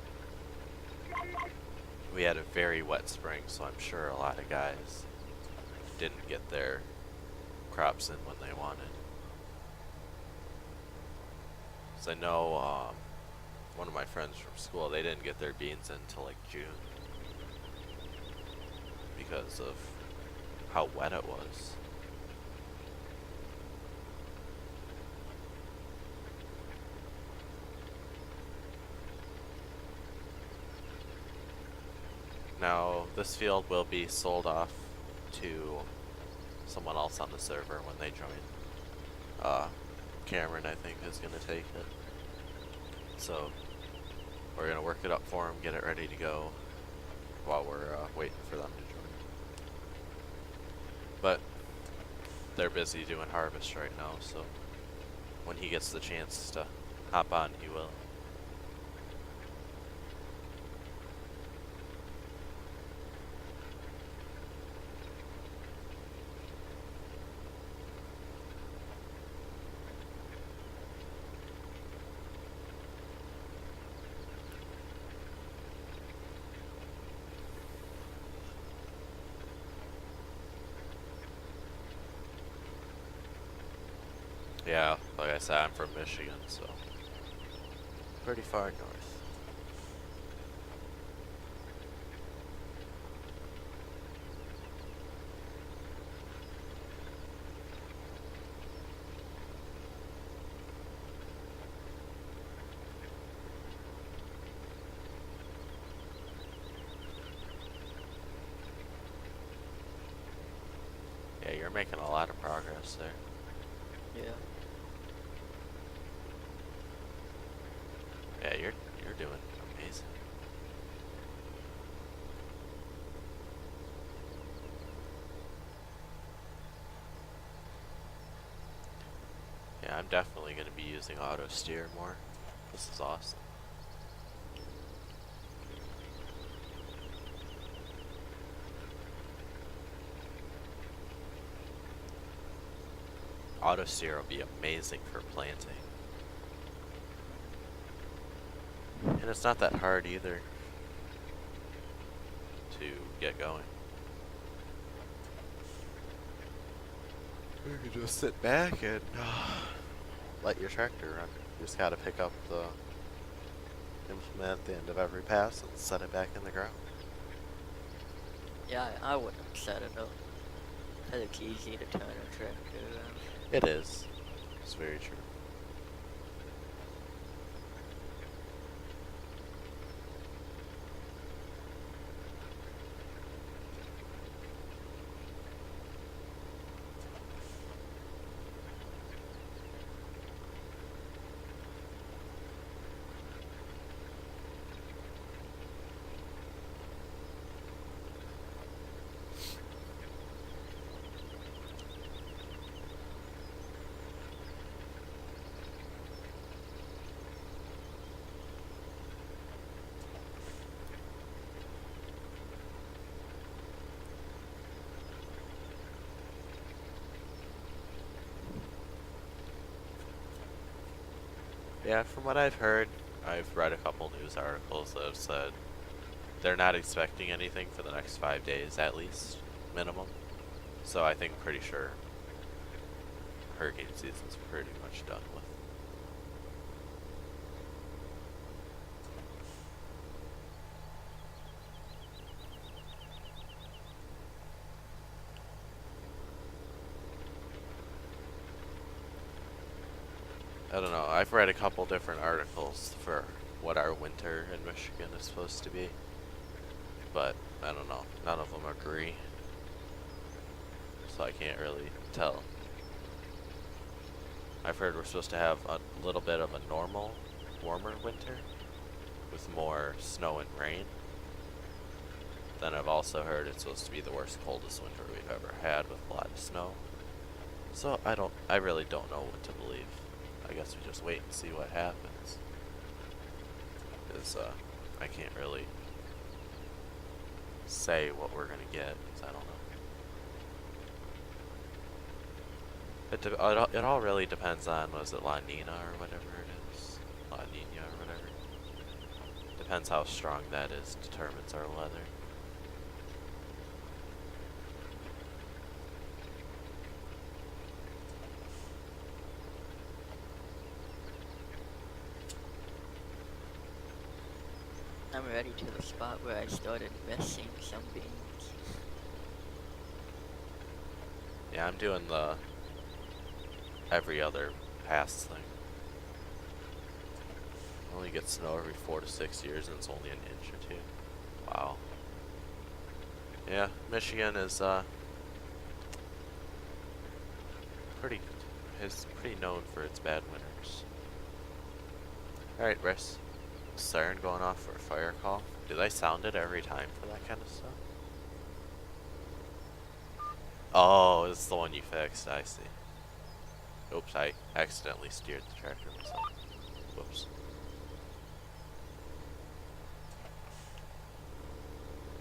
We had a very wet spring, so I'm sure a lot of guys didn't get their crops in when they wanted. So I know one of my friends from school, they didn't get their beans in until like June because of how wet it was. Now, this field will be sold off to someone else on the server when they join. Cameron, I think, is going to take it. So, we're going to work it up for him, get it ready to go while we're waiting for them to join. But they're busy doing harvest right now, so when he gets the chance to hop on, he will. Yeah, like I said, I'm from Michigan, so pretty far north. Yeah, you're making a lot of progress there. Yeah. Yeah, you're doing amazing. Yeah, I'm definitely going to be using auto steer more. This is awesome. Auto steer will be amazing for planting. And it's not that hard either to get going. You can just sit back and let your tractor run. You just gotta pick up the implement at the end of every pass and set it back in the ground. Yeah, I wouldn't set it up. Cause it's easy to turn a tractor around. It is. It's very true. Yeah, from what I've heard, I've read a couple news articles that have said they're not expecting anything for the next 5 days at least, minimum. So I think pretty sure hurricane season's pretty much done with. I don't know, I've read a couple different articles for what our winter in Michigan is supposed to be, but I don't know, none of them agree, so I can't really tell. I've heard we're supposed to have a little bit of a normal, warmer winter with more snow and rain. Then I've also heard it's supposed to be the worst, coldest winter we've ever had with a lot of snow. So I really don't know what to believe. I guess we just wait and see what happens. Because I can't really say what we're gonna get, because I don't know. It all really depends on, was it La Nina or whatever it is? La Nina or whatever. Depends how strong that is, determines our weather. I'm ready to the spot where I started missing some beans. Yeah, I'm doing the every other pass thing. Only get snow every 4 to 6 years, and it's only an inch or 2. Wow. Yeah, Michigan is pretty known for its bad winters. All right, Riss. Siren going off for a fire call. Do they sound it every time for that kind of stuff? Oh, it's the one you fixed. I see. Oops, I accidentally steered the tractor myself. Whoops.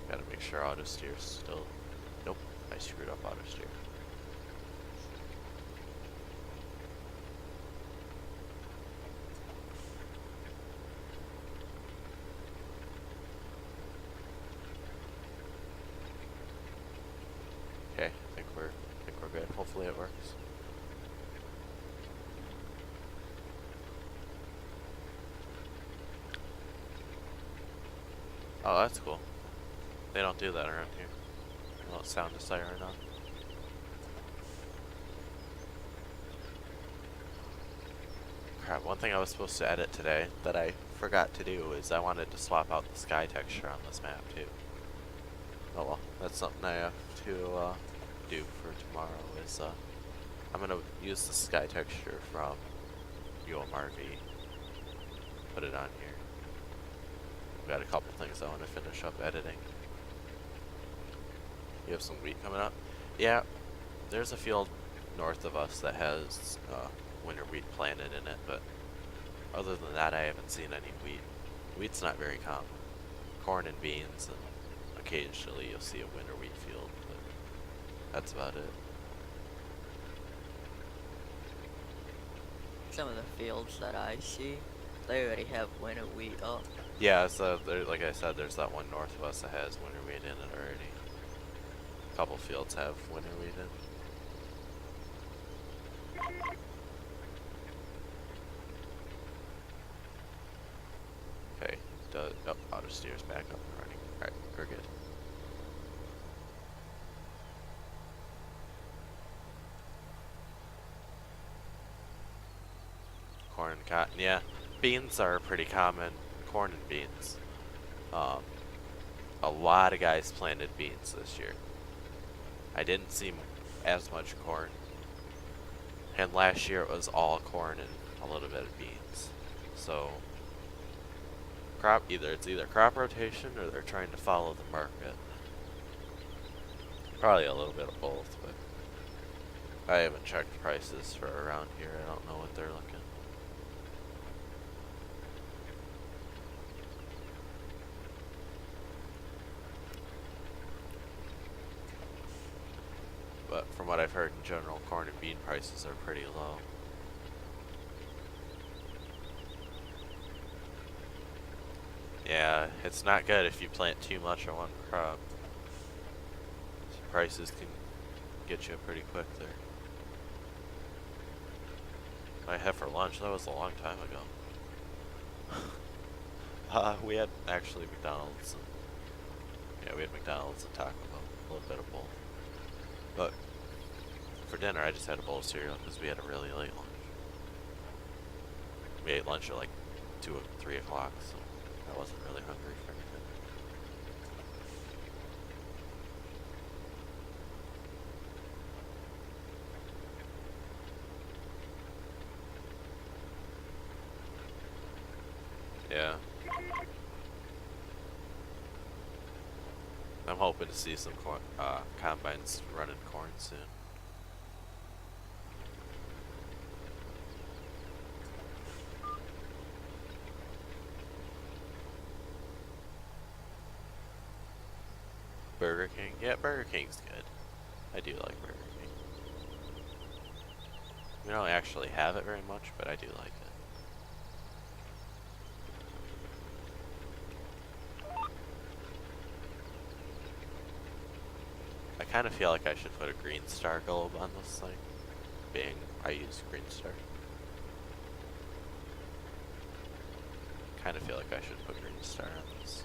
Gotta make sure auto steer's still. Nope, I screwed up auto steer. Okay, I think we're good. Hopefully it works. Oh, that's cool. They don't do that around here. They don't sound a siren on. Crap, one thing I was supposed to edit today that I forgot to do is I wanted to swap out the sky texture on this map too. Oh well, that's something I have to do for tomorrow is I'm gonna use the sky texture from UMRV, put it on here. We've got a couple things I want to finish up editing. You have some wheat coming up? Yeah, there's a field north of us that has winter wheat planted in it, but other than that I haven't seen any wheat. Wheat's not very common. Corn and beans, and occasionally you'll see a winter wheat field, but that's about it. Some of the fields that I see, they already have winter wheat up. Yeah, so there, like I said, there's that one northwest that has winter wheat in it already. A couple fields have winter wheat in. Okay, oh, auto steer's back up and running. Alright, we're good. Corn and cotton, yeah. Beans are pretty common. Corn and beans. A lot of guys planted beans this year. I didn't see as much corn. And last year it was all corn and a little bit of beans. So it's either crop rotation or they're trying to follow the market. Probably a little bit of both, but I haven't checked prices for around here. I don't know what they're looking. But from what I've heard in general, corn and bean prices are pretty low. Yeah, it's not good if you plant too much on one crop. Prices can get you pretty quick there. I had for lunch, that was a long time ago. We had actually McDonald's and yeah, we had McDonald's and Taco Bell, a little bit of both. But for dinner, I just had a bowl of cereal because we had a really late lunch. We ate lunch at like 2 or 3 o'clock, so I wasn't really hungry for anything. Yeah. I'm hoping to see some combines running corn soon. Burger King? Yeah, Burger King's good. I do like Burger King. We don't actually have it very much, but I do like it. I kind of feel like I should put a Green Star globe on this thing, being I use Green Star. Kind of feel like I should put Green Star on this.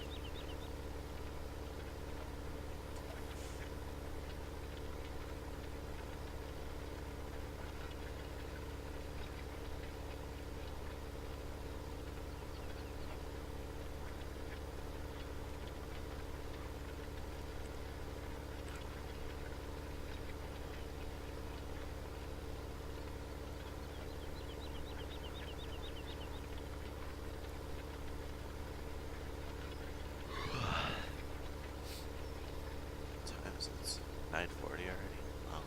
It's 9:40 already. Oh.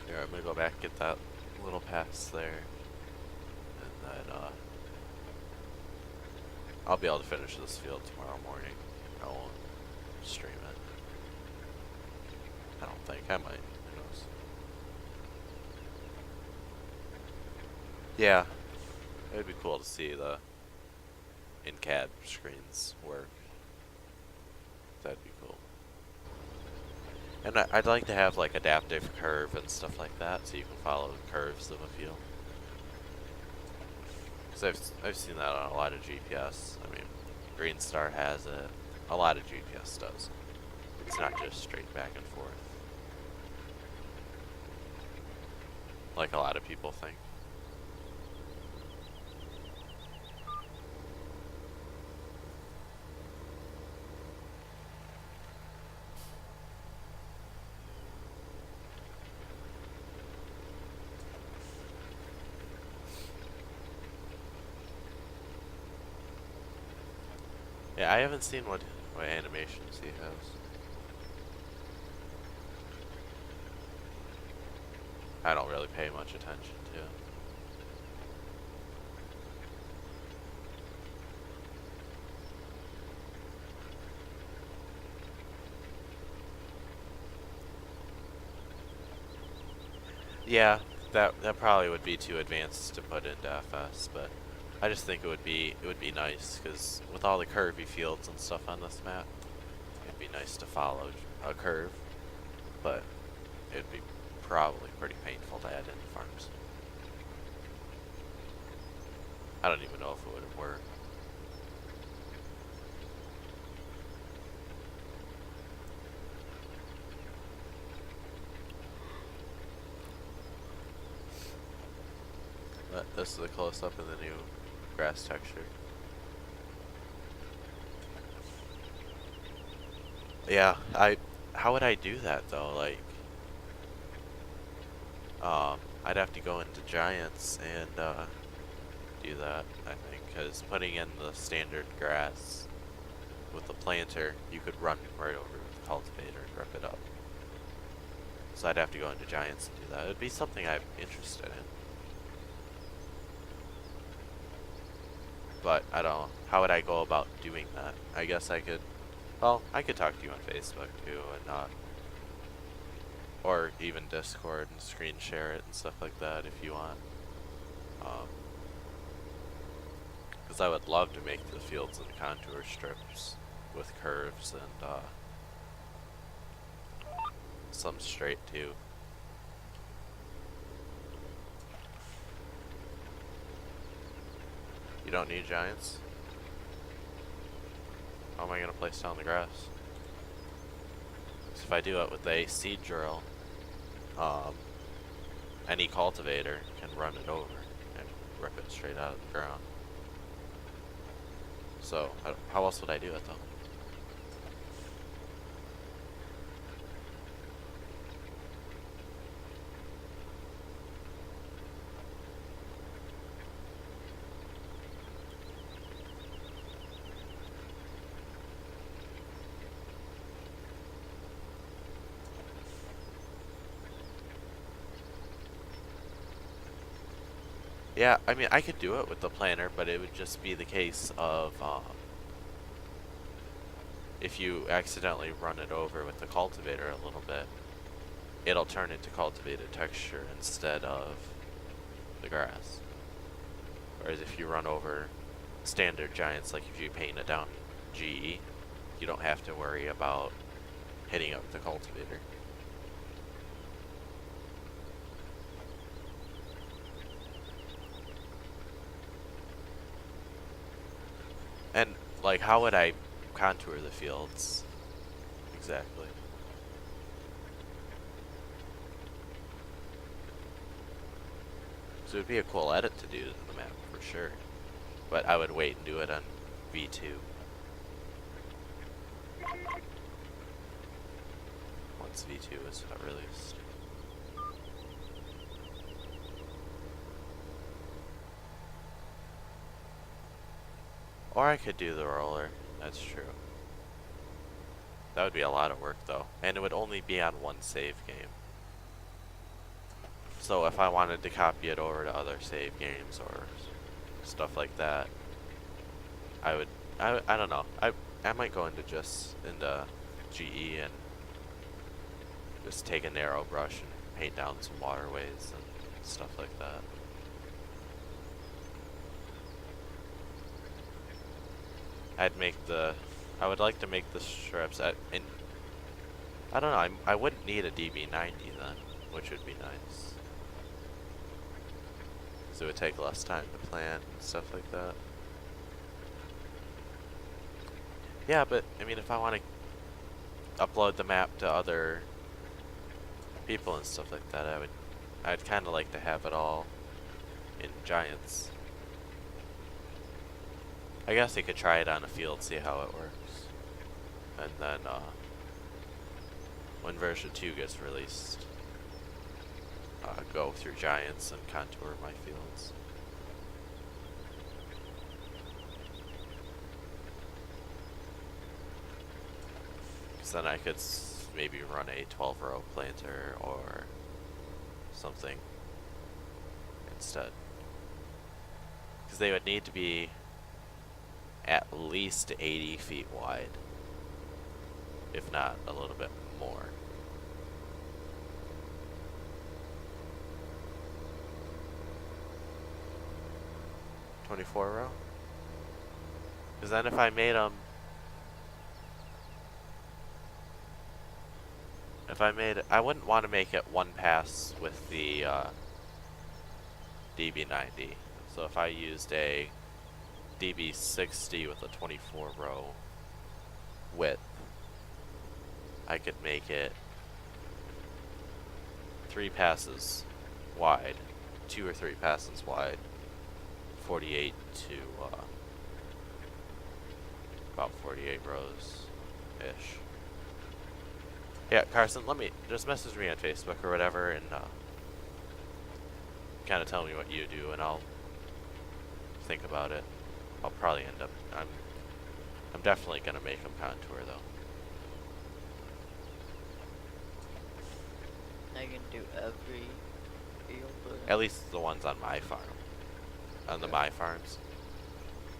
Here, I'm gonna go back and get that little pass there, and then I'll be able to finish this field tomorrow morning. I won't stream it. I don't think I might. Who knows? Yeah, it'd be cool to see the in-cab screens work. That'd be cool. And I'd like to have like adaptive curve and stuff like that, so you can follow the curves of a field. Because I've seen that on a lot of GPS. I mean, Green Star has it. A lot of GPS does. It's not just straight back and forth, like a lot of people think. Yeah, I haven't seen what animations he has. I don't really pay much attention to it. Yeah, that probably would be too advanced to put into FS, but I just think it would be nice because with all the curvy fields and stuff on this map, it'd be nice to follow a curve, but it'd be probably pretty painful to add in farms. I don't even know if it would work. But this is a close-up of the new grass texture. Yeah, how would I do that though? Like, I'd have to go into Giants and do that, I think, because putting in the standard grass with the planter, you could run right over with the cultivator and rip it up. So I'd have to go into Giants and do that. It'd be something I'm interested in. But I don't know. How would I go about doing that? I guess I could, well, I could talk to you on Facebook too, and or even Discord and screen share it and stuff like that if you want. Because I would love to make the fields and contour strips with curves and some straight too. You don't need Giants? How am I gonna place down the grass? So if I do it with a seed drill, any cultivator can run it over and rip it straight out of the ground. So, how else would I do it though? Yeah, I mean, I could do it with the planter, but it would just be the case of, if you accidentally run it over with the cultivator a little bit, it'll turn into cultivated texture instead of the grass. Whereas if you run over standard Giants, like if you paint it down GE, you don't have to worry about hitting up the cultivator. And, like, how would I contour the fields exactly? So it would be a cool edit to do to the map, for sure. But I would wait and do it on V2. Once V2 is released. Or I could do the roller, that's true. That would be a lot of work though, and it would only be on one save game. So if I wanted to copy it over to other save games or stuff like that, I don't know. I might go into GE and just take a narrow brush and paint down some waterways and stuff like that. I would like to make the strips I don't know, I wouldn't need a DB90 then, which would be nice. So it would take less time to plan and stuff like that. Yeah, but I mean, if I want to upload the map to other people and stuff like that, I'd kind of like to have it all in Giants. I guess I could try it on a field, see how it works. And then, when version 2 gets released, go through Giants and contour my fields. Because then I could maybe run a 12-row planter or something instead. Because they would need to be at least 80 feet wide, if not a little bit more. 24 row? Because then if I made them... I wouldn't want to make it one pass with the DB90. So if I used a DB60 with a 24 row width, I could make it 3 passes wide, 2 or 3 passes wide, 48 to about 48 rows ish. Yeah, Carson, let me just message me on Facebook or whatever, and kind of tell me what you do, and I'll think about it. I'll probably end up. I'm definitely gonna make them contour though. I can do every field. At least the ones on my farm. On the my farms.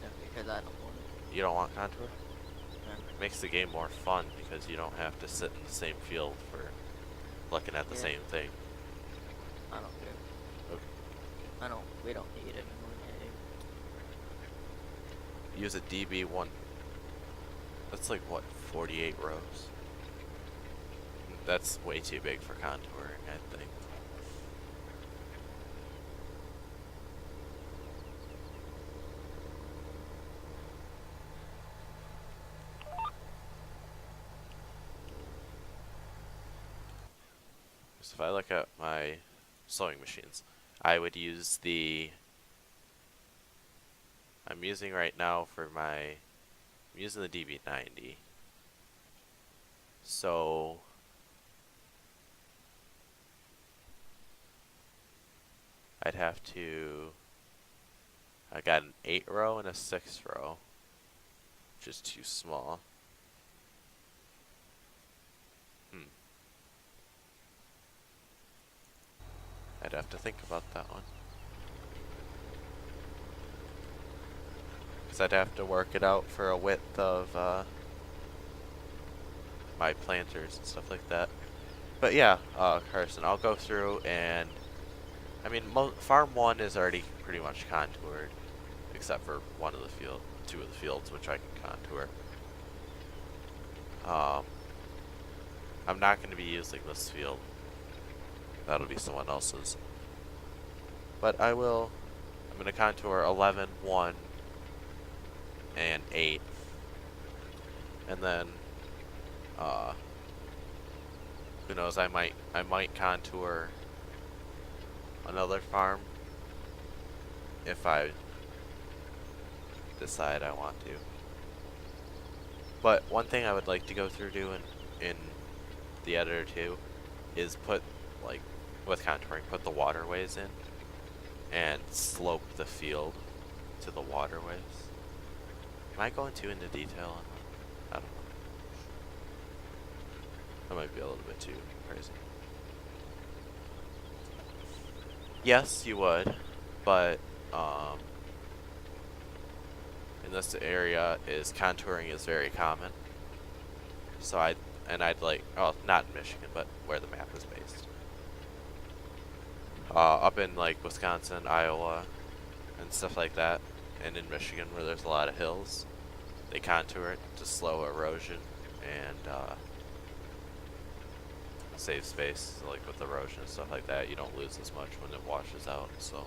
No, because I don't want it. You don't want contour? No. Makes the game more fun because you don't have to sit in the same field for looking at the Yeah. same thing. I don't care. Okay. We don't need it anymore. Use a DB1. That's like what, 48 rows? That's way too big for contouring, I think. So if I look at my sewing machines, I would use I'm using right now I'm using the DB90. So I got an 8 row and a 6 row, which is too small. I'd have to think about that one. Because I'd have to work it out for a width of my planters and stuff like that. But yeah, Carson, I'll go through and... I mean, Farm 1 is already pretty much contoured, except for two of the fields, which I can contour. I'm not going to be using this field. That'll be someone else's. But I'm going to contour 11, 1, and 8. And then, who knows, I might contour another farm if I decide I want to. But one thing I would like to go through doing in the editor too is put, like, with contouring, put the waterways in and slope the field to the waterways. Am I going too into detail on that? I don't know. That might be a little bit too crazy. Yes, you would, but in this area contouring is very common. So I'd like, oh, not in Michigan, but where the map is based. Up in like Wisconsin, Iowa, and stuff like that, and in Michigan where there's a lot of hills, they contour it to slow erosion and save space, like with erosion and stuff like that. You don't lose as much when it washes out, so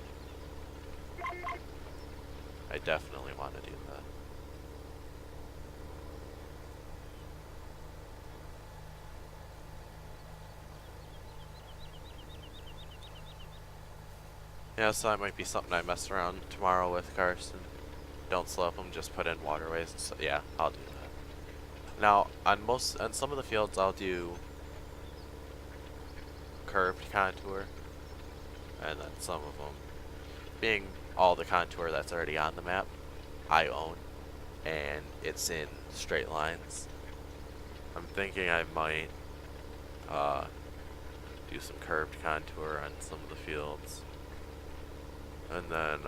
I definitely want to do that. Yeah, so that might be something I mess around tomorrow with, Carson. Don't slope them, just put in waterways. So yeah, I'll do that. Now, on some of the fields, I'll do curved contour, and then some of them, being all the contour that's already on the map, I own, and it's in straight lines. I'm thinking I might do some curved contour on some of the fields. And then,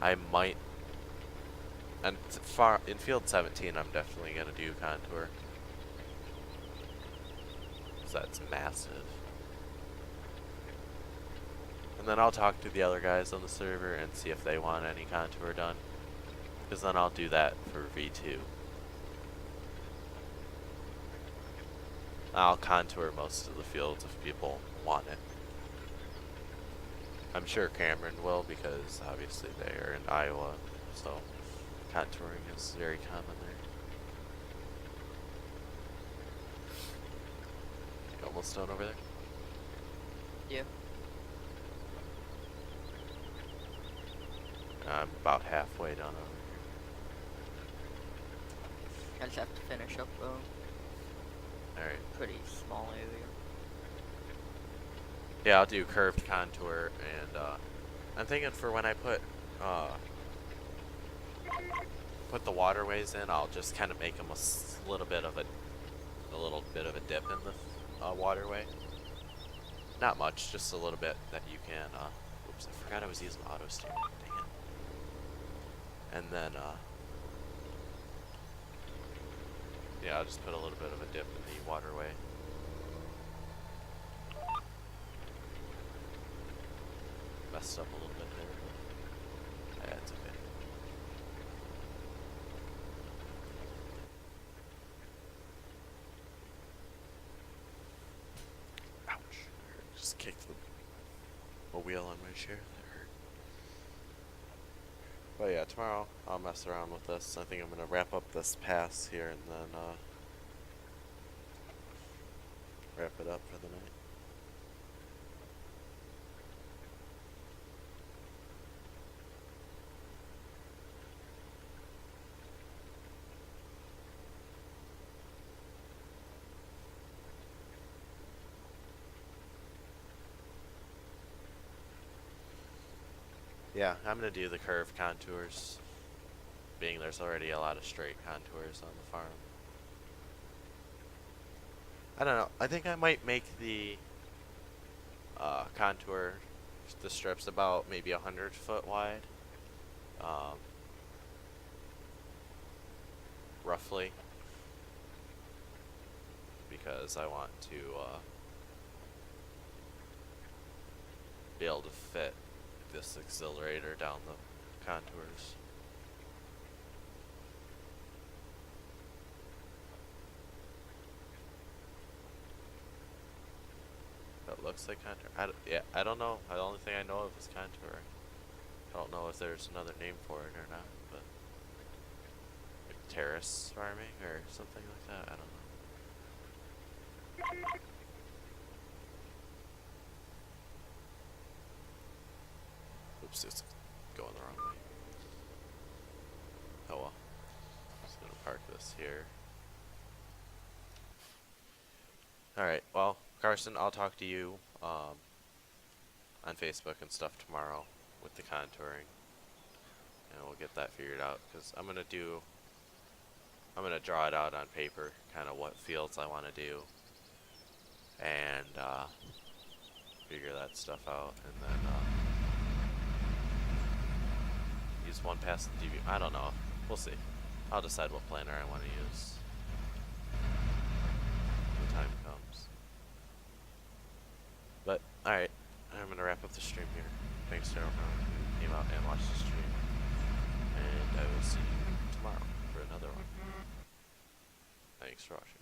I might, and in field 17, I'm definitely going to do contour. Because that's massive. And then I'll talk to the other guys on the server and see if they want any contour done. Because then I'll do that for V2. I'll contour most of the fields if people want it. I'm sure Cameron will because obviously they are in Iowa, so contouring is very common there. You almost done over there? Yeah. I'm about halfway done over I just have to finish up though. here. Alright. Pretty small area. Yeah, I'll do curved contour, and I'm thinking for when I put the waterways in, I'll just kind of make them a little bit of a dip in the waterway. Not much, just a little bit that you can. Oops, I forgot I was using auto steer. Dang it. And then yeah, I'll just put a little bit of a dip in the waterway. Messed up a little bit there, but yeah, it's okay. Ouch. Just kicked a wheel on my chair. That hurt. But yeah, tomorrow I'll mess around with this. I think I'm gonna wrap up this pass here and then wrap it up for the night. Yeah, I'm gonna do the curved contours, being there's already a lot of straight contours on the farm. I don't know, I think I might make the contour, the strips about maybe 100 foot wide, roughly, because I want to be able to fit this accelerator down the contours. That looks like contour. I don't know. The only thing I know of is contour. I don't know if there's another name for it or not, but like terrace farming or something like that. I don't know. Oops, it's going the wrong way. Oh well. Just gonna park this here. Alright, well, Carson, I'll talk to you on Facebook and stuff tomorrow with the contouring. And we'll get that figured out, because I'm gonna draw it out on paper, kind of what fields I want to do. And figure that stuff out, and then use one pass in DV. I don't know. We'll see. I'll decide what planner I want to use when the time comes. But alright, I'm gonna wrap up the stream here. Thanks to everyone who came out and watched the stream, and I will see you tomorrow for another one. Thanks for watching.